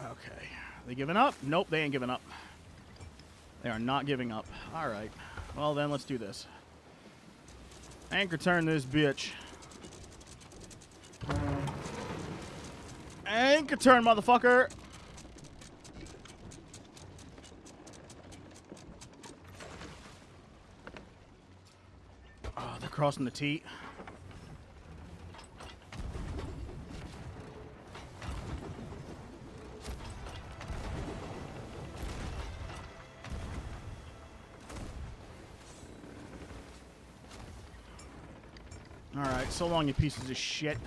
Okay. They giving up? Nope, they ain't giving up. They are not giving up. Alright. Well then, let's do this. Anchor turn this bitch. Anchor turn, motherfucker! Oh, they're crossing the T. Alright, so long, you pieces of shit.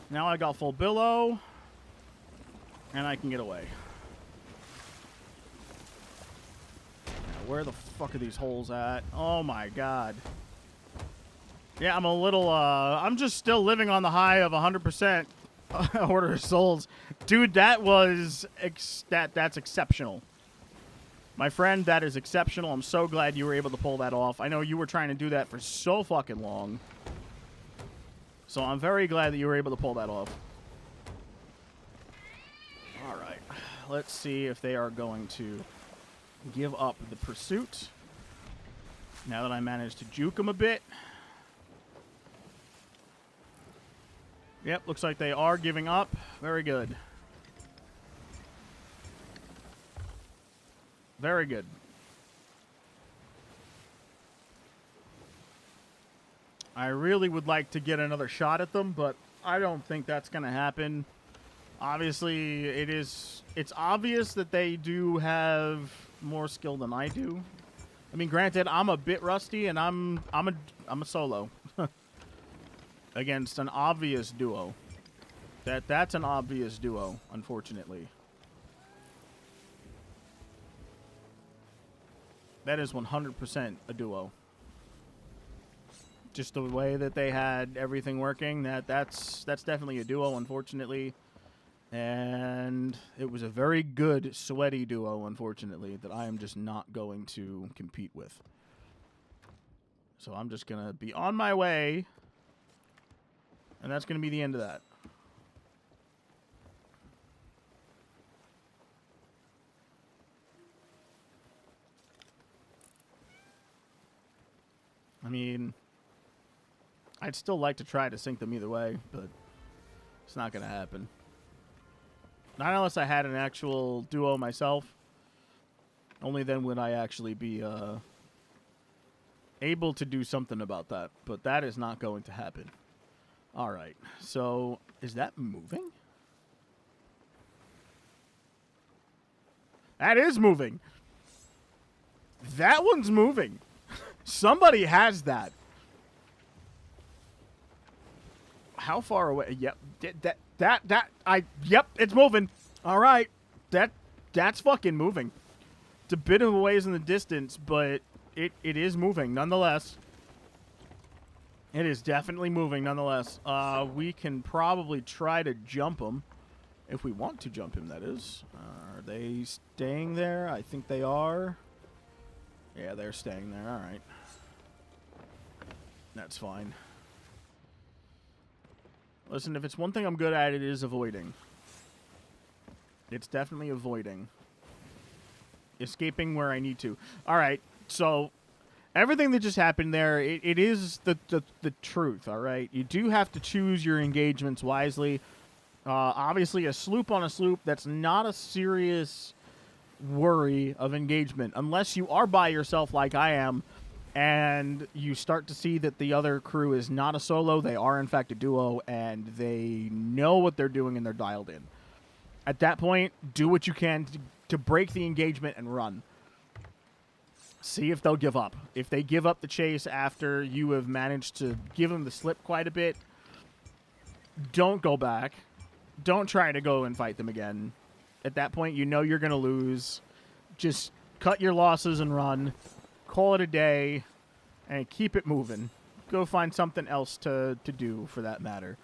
Now I got full billow. And I can get away. Now, where the fuck are these holes at? Oh my god. Yeah, I'm a little, I'm just still living on the high of 100% Order of Souls. Dude, that was, that's exceptional. My friend, that is exceptional. I'm so glad you were able to pull that off. I know you were trying to do that for so fucking long. So I'm very glad that you were able to pull that off. Alright. Let's see if they are going to give up the pursuit. Now that I managed to juke them a bit. Yep, looks like they are giving up. Very good. Very good. I really would like to get another shot at them, but I don't think that's going to happen. Obviously, it's obvious that they do have more skill than I do. I mean, granted, I'm a bit rusty, and I'm a solo against an obvious duo. That's an obvious duo, unfortunately. That is 100% a duo. Just the way that they had everything working, that's definitely a duo, unfortunately. And it was a very good sweaty duo, unfortunately, that I am just not going to compete with. So I'm just going to be on my way, and that's going to be the end of that. I mean, I'd still like to try to sink them either way, but it's not going to happen. Not unless I had an actual duo myself. Only then would I actually be able to do something about that. But that is not going to happen. Alright, so is that moving? That is moving. That one's moving. Somebody has that. How far away? Yep. Yep, it's moving. All right. That's fucking moving. It's a bit of a ways in the distance, but it is moving nonetheless. It is definitely moving nonetheless. We can probably try to jump him. If we want to jump him, that is. Are they staying there? I think they are. Yeah, they're staying there. All right. That's fine. Listen, if it's one thing I'm good at, it is avoiding. It's definitely avoiding. Escaping where I need to. All right, so everything that just happened there, it is the truth, all right? You do have to choose your engagements wisely. Obviously, a sloop on a sloop, that's not a serious worry of engagement. Unless you are by yourself like I am, and you start to see that the other crew is not a solo, they are in fact a duo, and they know what they're doing and they're dialed in. At that point, do what you can to break the engagement and run. See if they'll give up. If they give up the chase after you have managed to give them the slip quite a bit, don't go back. Don't try to go and fight them again. At that point, you know you're going to lose. Just cut your losses and run. Call it a day, and keep it moving. Go find something else to do, for that matter.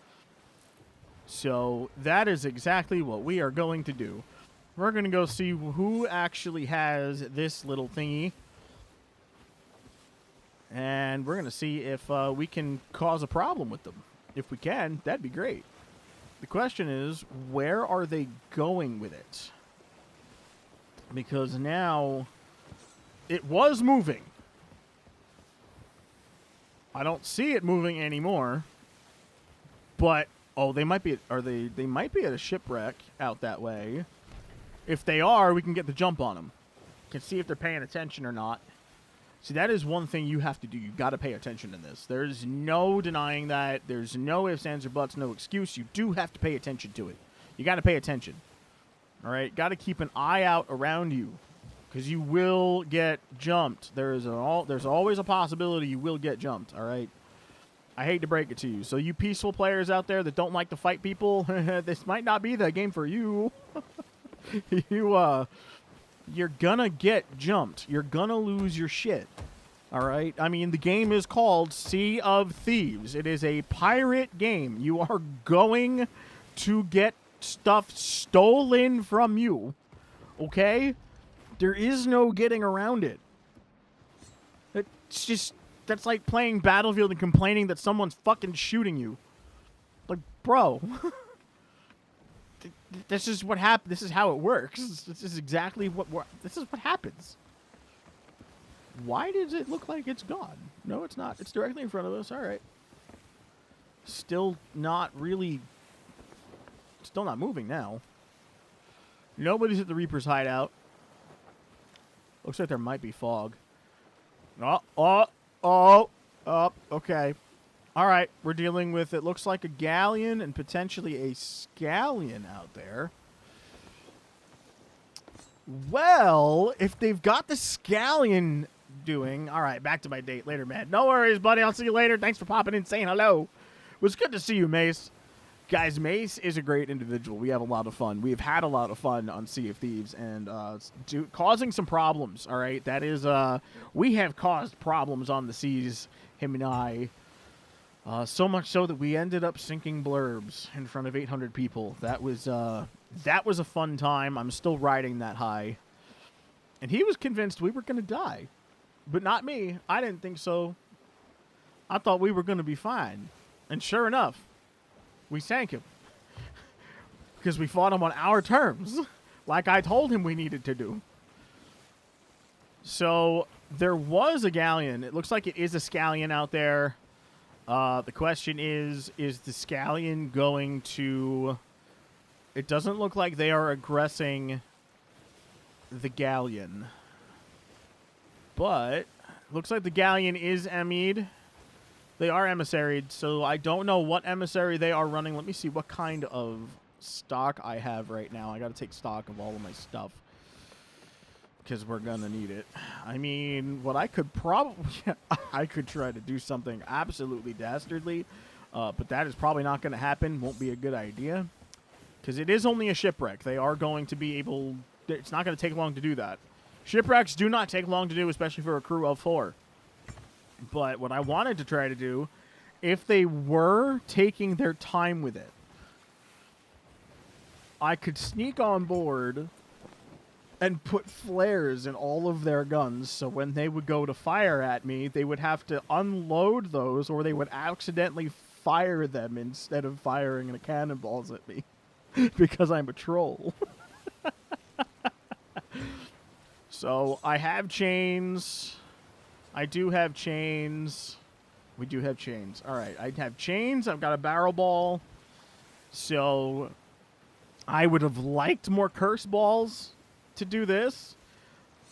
So that is exactly what we are going to do. We're going to go see who actually has this little thingy. And we're going to see if we can cause a problem with them. If we can, that'd be great. The question is, where are they going with it? Because now it was moving. I don't see it moving anymore. But oh, they might be they might be at a shipwreck out that way. If they are, we can get the jump on them. Can see if they're paying attention or not. See, that is one thing you have to do. You've got to pay attention in this. There's no denying that. There's no ifs, ands, or buts, no excuse. You do have to pay attention to it. You got to pay attention. All right? Got to keep an eye out around you, because you will get jumped. There's always a possibility you will get jumped, all right? I hate to break it to you. So you peaceful players out there that don't like to fight people, this might not be the game for you. You're gonna get jumped. You're gonna lose your shit. All right? I mean, the game is called Sea of Thieves. It is a pirate game. You are going to get stuff stolen from you. Okay? There is no getting around it. It's just, that's like playing Battlefield and complaining that someone's fucking shooting you. Like, bro. This is what happens. This is how it works. This is exactly this is what happens. Why does it look like it's gone? No, it's not. It's directly in front of us. All right. Still not really. Still not moving now. Nobody's at the Reaper's hideout. Looks like there might be fog. Okay. All right, we're dealing with, it looks like a galleon and potentially a scallion out there. Well, if they've got the scallion doing... All right, back to my date later, man. No worries, buddy. I'll see you later. Thanks for popping in, saying hello. It was good to see you, Mace. Guys, Mace is a great individual. We have a lot of fun. We've had a lot of fun on Sea of Thieves and causing some problems, all right? That is, we have caused problems on the seas, him and I. So much so that we ended up sinking blurbs in front of 800 people. That was a fun time. I'm still riding that high. And he was convinced we were going to die. But not me. I didn't think so. I thought we were going to be fine. And sure enough, we sank him. Because we fought him on our terms. Like I told him we needed to do. So, there was a galleon. It looks like it is a scallion out there. The question is the scallion going to... It doesn't look like they are aggressing the galleon. But, looks like the galleon is emmy'd. They are emissaried, so I don't know what emissary they are running. Let me see what kind of stock I have right now. I got to take stock of all of my stuff, because we're going to need it. I mean, what I could probably... I could try to do something absolutely dastardly, but that is probably not going to happen. Won't be a good idea, because it is only a shipwreck. They are going to be able... It's not going to take long to do that. Shipwrecks do not take long to do, especially for a crew of 4. But what I wanted to try to do, if they were taking their time with it, I could sneak on board and put flares in all of their guns, so when they would go to fire at me, they would have to unload those, or they would accidentally fire them instead of firing the cannonballs at me, because I'm a troll. So, I have chains. I do have chains. We do have chains. All right, I have chains. I've got a barrel ball. So I would have liked more curse balls to do this.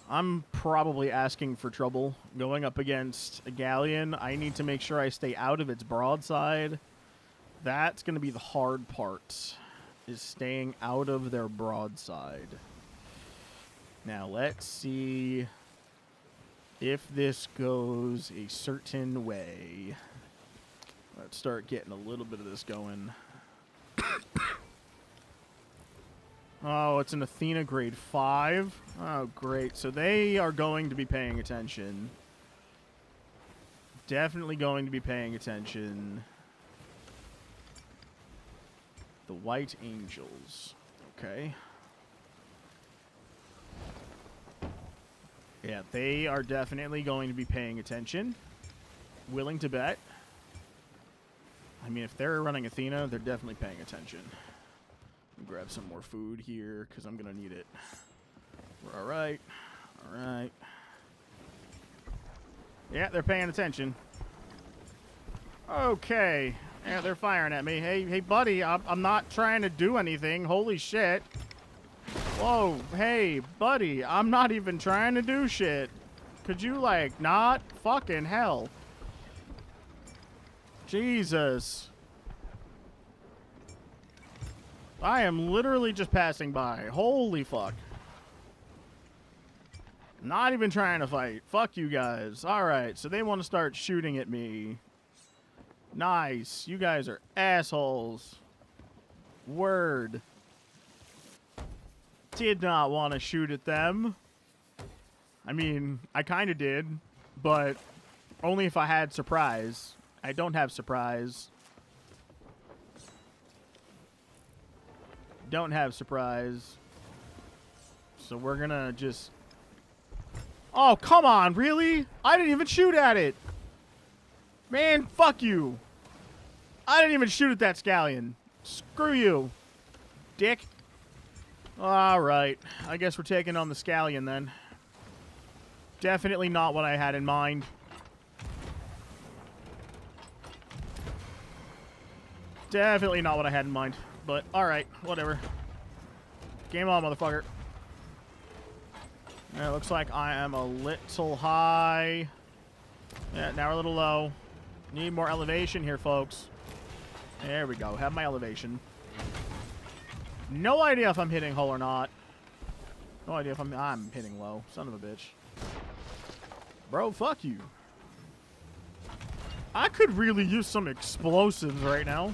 I'm probably asking for trouble going up against a galleon. I need to make sure I stay out of its broadside. That's going to be the hard part, is staying out of their broadside. Now, let's see if this goes a certain way. Let's start getting a little bit of this going. Oh, it's an Athena grade 5. Oh, great. So they are going to be paying attention. Definitely going to be paying attention. The White Angels. Okay. Yeah, they are definitely going to be paying attention. Willing to bet. I mean, if they're running Athena, they're definitely paying attention. Grab some more food here, because I'm going to need it. We're all right. All right. Yeah, they're paying attention. Okay. Yeah, they're firing at me. Hey, buddy, I'm not trying to do anything. Holy shit. Whoa, hey, buddy, I'm not even trying to do shit. Could you, like, not? Fucking hell. Jesus. I am literally just passing by. Holy fuck. Not even trying to fight. Fuck you guys. Alright, so they want to start shooting at me. Nice. You guys are assholes. Word. Did not want to shoot at them. I mean, I kind of did, but only if I had surprise. I don't have surprise. Don't have surprise. So we're gonna just... Oh, come on, really? I didn't even shoot at it. Man, fuck you. I didn't even shoot at that scallion. Screw you, dick. Alright, I guess we're taking on the scallion then. Definitely not what I had in mind. Definitely not what I had in mind. But, alright, whatever. Game on, motherfucker. Yeah, it looks like I am a little high. Yeah, now we're a little low. Need more elevation here, folks. There we go. Have my elevation. No idea if I'm hitting hull or not. No idea if I'm hitting low. Son of a bitch. Bro, fuck you. I could really use some explosives right now.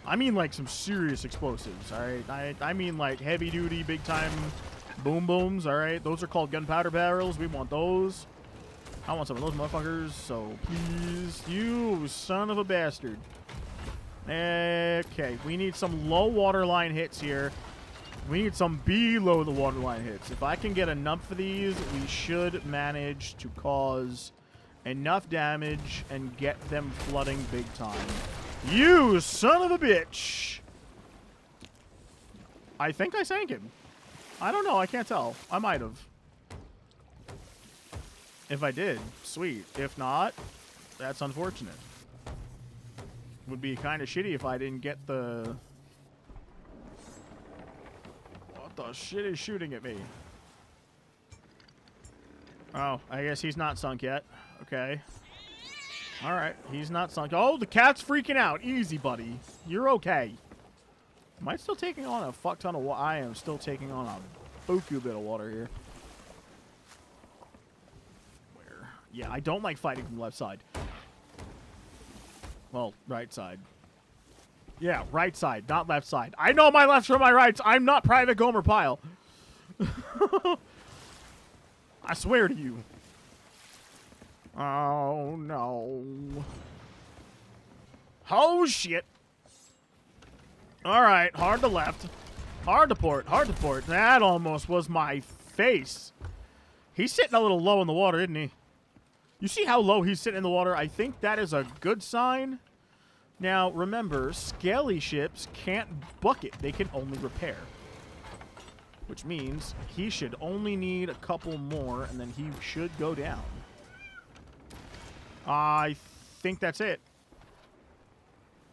I mean, like, some serious explosives, alright? I mean, like, heavy-duty, big-time boom booms, alright? Those are called gunpowder barrels. We want those. I want some of those motherfuckers, so please. You son of a bastard. Okay, we need some low waterline hits here. We need some below the waterline hits. If I can get enough of these, we should manage to cause enough damage and get them flooding big time. You son of a bitch! I think I sank him. I don't know. I can't tell. I might have. If I did, sweet. If not, that's unfortunate. Would be kind of shitty if I didn't get the... What the shit is shooting at me? Oh, I guess he's not sunk yet. Okay. Alright, he's not sunk. Oh, the cat's freaking out. Easy, buddy. You're okay. Am I still taking on a fuck ton of water? I am still taking on a buku bit of water here. Where? Yeah, I don't like fighting from the left side. Well, right side. Yeah, right side, not left side. I know my lefts from my rights. I'm not Private Gomer Pyle. I swear to you. Oh, no. Oh, shit. All right, hard to left. Hard to port, hard to port. That almost was my face. He's sitting a little low in the water, isn't he? You see how low he's sitting in the water? I think that is a good sign. Now, remember, scaly ships can't bucket. They can only repair. Which means he should only need a couple more, and then he should go down. I think that's it.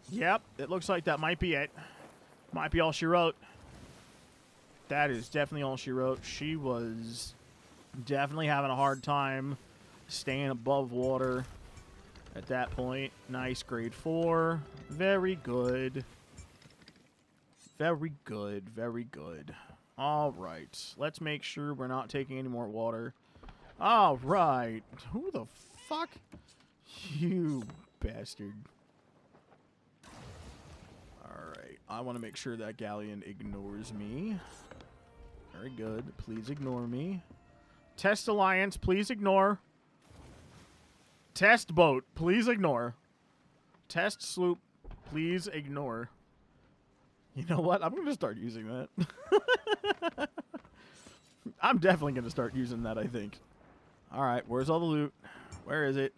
Yep, it looks like that might be it. Might be all she wrote. That is definitely all she wrote. She was definitely having a hard time staying above water at that point. Nice, grade 4. Very good. Very good, very good. All right, let's make sure we're not taking any more water. All right. Who the fuck? You bastard. Alright, I want to make sure that galleon ignores me. Very good. Please ignore me. Test Alliance, please ignore. Test Boat, please ignore. Test Sloop, please ignore. You know what? I'm going to start using that. I'm definitely going to start using that, I think. Alright, where's all the loot? Where is it?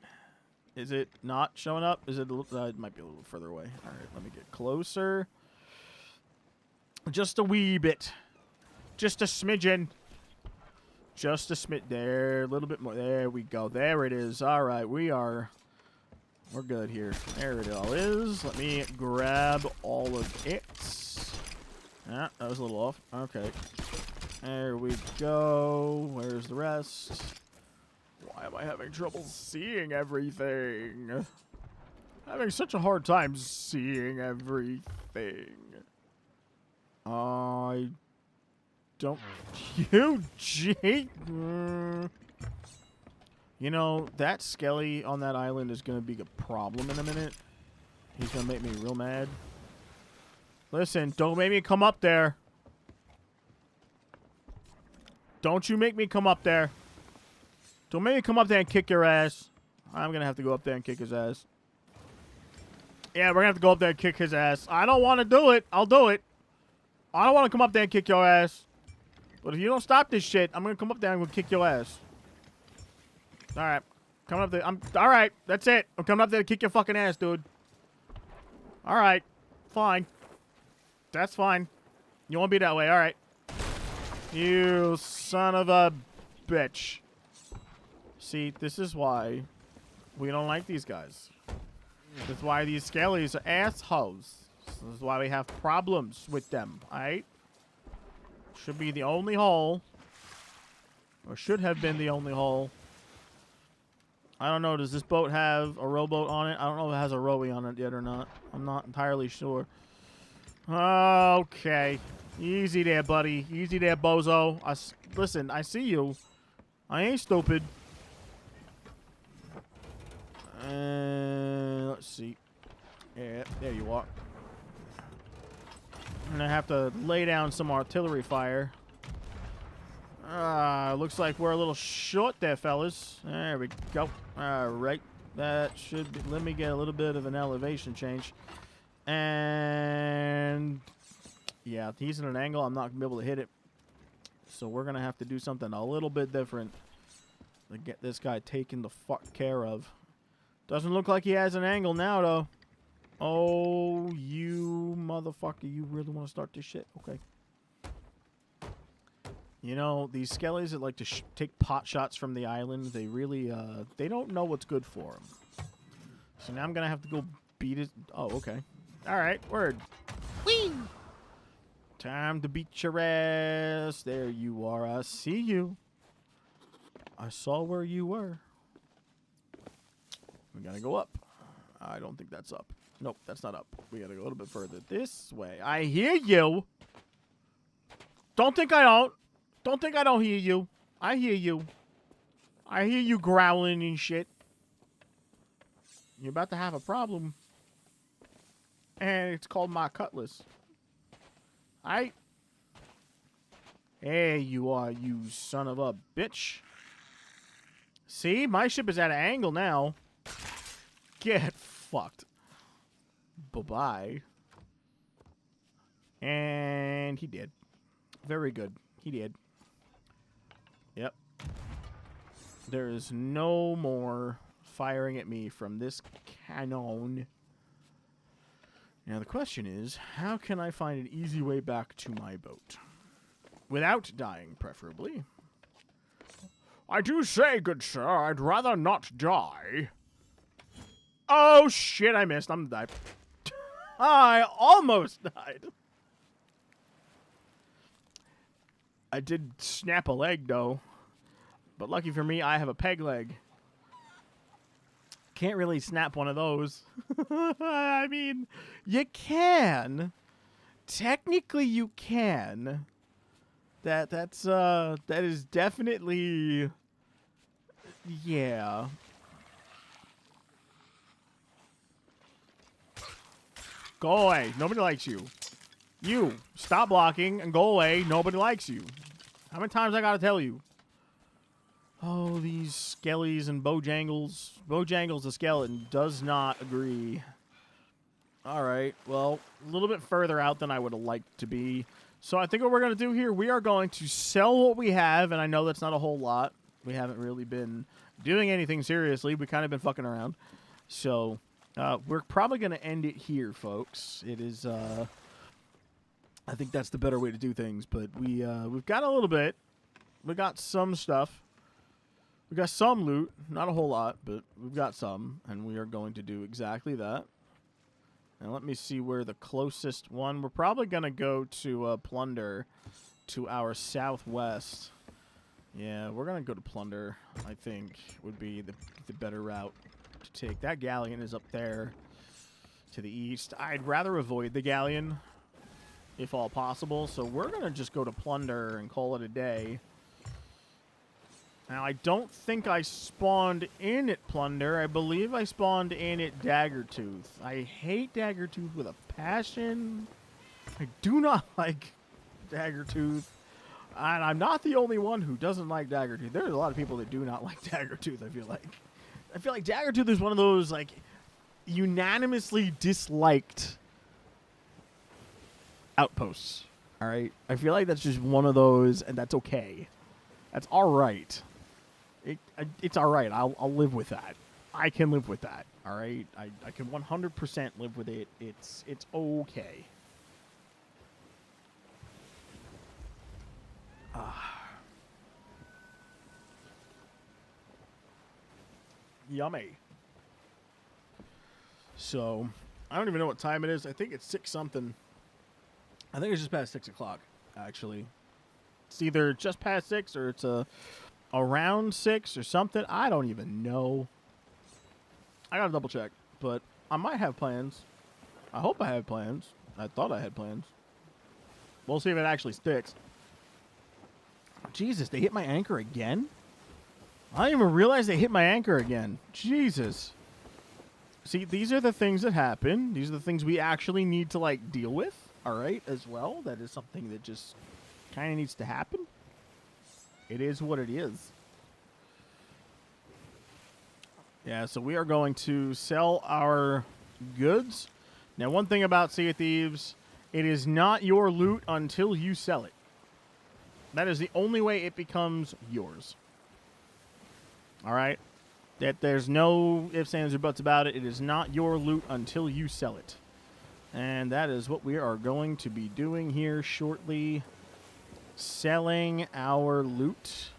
Is it not showing up? Is it? It might be a little further away. All right, let me get closer. Just a wee bit. Just a smidgen. Just a smidge. There, a little bit more. There we go. There it is. All right, we're good here. There it all is. Let me grab all of it. Ah, that was a little off. Okay. There we go. Where's the rest? Why am I having trouble seeing everything? I'm having such a hard time seeing everything. I don't... You know, that Skelly on that island is going to be a problem in a minute. He's going to make me real mad. Listen, don't make me come up there. Don't you make me come up there. Don't make me come up there and kick your ass. I'm going to have to go up there and kick his ass. Yeah, we're going to have to go up there and kick his ass. I don't want to do it. I'll do it. I don't want to come up there and kick your ass. But if you don't stop this shit, I'm going to come up there and kick your ass. All right. Coming up there. All right. That's it. I'm coming up there to kick your fucking ass, dude. All right. Fine. That's fine. You won't be that way. All right. You son of a bitch. See, this is why we don't like these guys. This is why these skellies are assholes. This is why we have problems with them, alright? Should be the only hole. Or should have been the only hole. I don't know, does this boat have a rowboat on it? I don't know if it has a rowie on it yet or not. I'm not entirely sure. Okay. Easy there, buddy. Easy there, bozo. Listen, I see you. I ain't stupid. Let's see. Yeah, there you are. I'm gonna have to lay down some artillery fire. Looks like we're a little short there, fellas. There we go. Alright. That should be... Let me get a little bit of an elevation change. And... yeah, if he's at an angle, I'm not gonna be able to hit it. So we're gonna have to do something a little bit different to get this guy taken the fuck care of. Doesn't look like he has an angle now, though. Oh, you motherfucker. You really want to start this shit? Okay. You know, these skellies that like to take pot shots from the island, they really, they don't know what's good for them. So now I'm going to have to go beat it. Oh, okay. All right, word. Whee! Time to beat your ass. There you are. I see you. I saw where you were. We gotta go up. I don't think that's up. Nope, that's not up. We gotta go a little bit further this way. I hear you. Don't think I don't. Don't think I don't hear you. I hear you. I hear you growling and shit. You're about to have a problem. And it's called my cutlass. There you are, you son of a bitch. See? My ship is at an angle now. Get fucked. Bye-bye. And he did. Very good. He did. Yep. There is no more firing at me from this cannon. Now the question is, how can I find an easy way back to my boat? Without dying, preferably. I do say, good sir, I'd rather not die. Oh, shit, I missed. I'm gonna die. I almost died. I did snap a leg, though. But lucky for me, I have a peg leg. Can't really snap one of those. I mean, you can. Technically, you can. That is definitely... Yeah. Go away. Nobody likes you. You. Stop blocking and go away. Nobody likes you. How many times I gotta tell you? Oh, these skellies and Bojangles. Bojangles the skeleton does not agree. Alright, well, a little bit further out than I would have liked to be. So I think what we're going to do here, we are going to sell what we have, and I know that's not a whole lot. We haven't really been doing anything seriously. We've kind of been fucking around. So we're probably going to end it here, folks. It is, I think that's the better way to do things, but we've got a little bit. We got some stuff. We got some loot, not a whole lot, but we've got some, and we are going to do exactly that. And let me see where the closest one... We're probably going to go to Plunder to our southwest. Yeah, we're going to go to Plunder, I think, would be the better route to take. That galleon is up there to the east. I'd rather avoid the galleon, if all possible, so we're going to just go to Plunder and call it a day. Now, I don't think I spawned in at Plunder. I believe I spawned in at Daggertooth. I hate Daggertooth with a passion. I do not like Daggertooth. And I'm not the only one who doesn't like Daggertooth. There's a lot of people that do not like Daggertooth, I feel like. I feel like Daggertooth is one of those, like, unanimously disliked outposts. All right? I feel like that's just one of those, and that's okay. That's all right. It's all right. I'll live with that. I can live with that. All right. I can 100% live with it. It's okay. Yummy. So I don't even know what time it is. I think it's 6 something. I think it's just past 6 o'clock. Actually, it's either just past 6 or it's around 6 or something. I don't even know. I gotta double check, but I might have plans. I hope I have plans. I thought I had plans. We'll see if it actually sticks. Jesus, they hit my anchor again? I didn't even realize they hit my anchor again. Jesus. See, these are the things that happen. These are the things we actually need to, like, deal with, all right, as well. That is something that just kind of needs to happen. It is what it is. Yeah, so we are going to sell our goods. Now, one thing about Sea of Thieves, it is not your loot until you sell it. That is the only way it becomes yours. All right? That there's no ifs, ands, or buts about it. It is not your loot until you sell it. And that is what we are going to be doing here shortly. Selling our loot,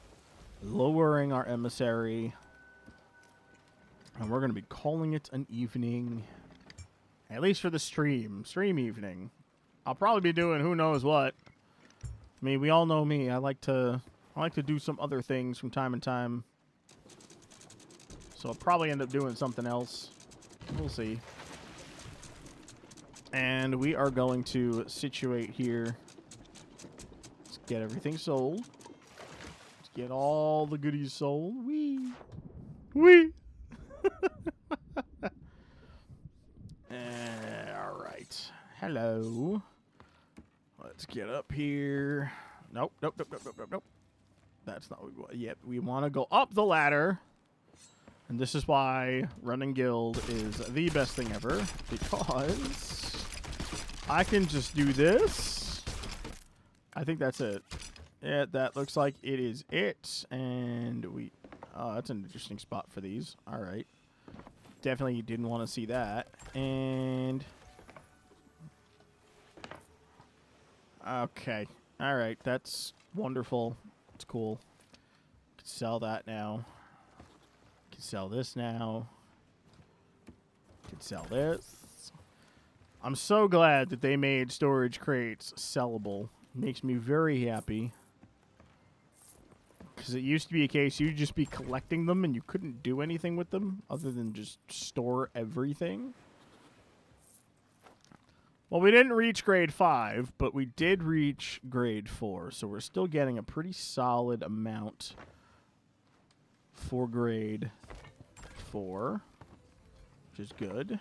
lowering our emissary, and we're going to be calling it an evening, at least for the stream evening. I'll probably be doing who knows what. I mean, we all know me. I like to do some other things from time to time, so I'll probably end up doing something else. We'll see. And we are going to situate here. Get everything sold. Let's get all the goodies sold. Wee. All right. Hello. Let's get up here. Nope. That's not what we want. Yep. We want to go up the ladder. And this is why running guild is the best thing ever. Because I can just do this. I think that's it. Yeah, that looks like it is it. And we... Oh, that's an interesting spot for these. All right. Definitely didn't want to see that. And... Okay. All right. That's wonderful. It's cool. Can sell that now. Can sell this now. Could sell this. I'm so glad that they made storage crates sellable. Makes me very happy. Because it used to be a case you'd just be collecting them and you couldn't do anything with them other than just store everything. Well, we didn't reach grade 5, but we did reach grade 4. So we're still getting a pretty solid amount for grade 4, which is good.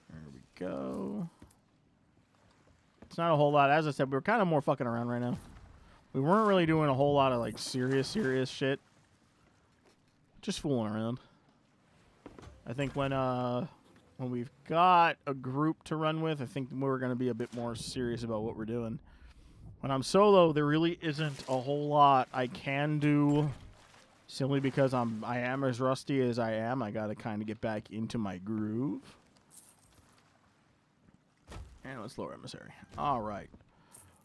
There we go. It's not a whole lot. As I said, we're kind of more fucking around right now. We weren't really doing a whole lot of, like, serious shit. Just fooling around. I think when we've got a group to run with, I think we're going to be a bit more serious about what we're doing. When I'm solo, there really isn't a whole lot I can do, simply because I am as rusty as I am. I got to kind of get back into my groove. And let's lower emissary. All right.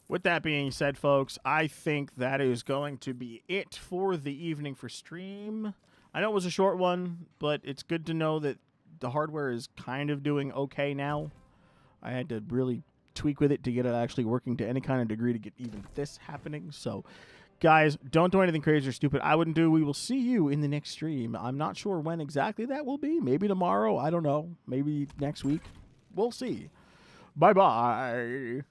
With that being said, folks, I think that is going to be it for the evening for stream. I know it was a short one, but it's good to know that the hardware is kind of doing okay now. I had to really tweak with it to get it actually working to any kind of degree to get even this happening. So, guys, don't do anything crazy or stupid I wouldn't do. We will see you in the next stream. I'm not sure when exactly that will be. Maybe tomorrow. I don't know. Maybe next week. We'll see. Bye-bye.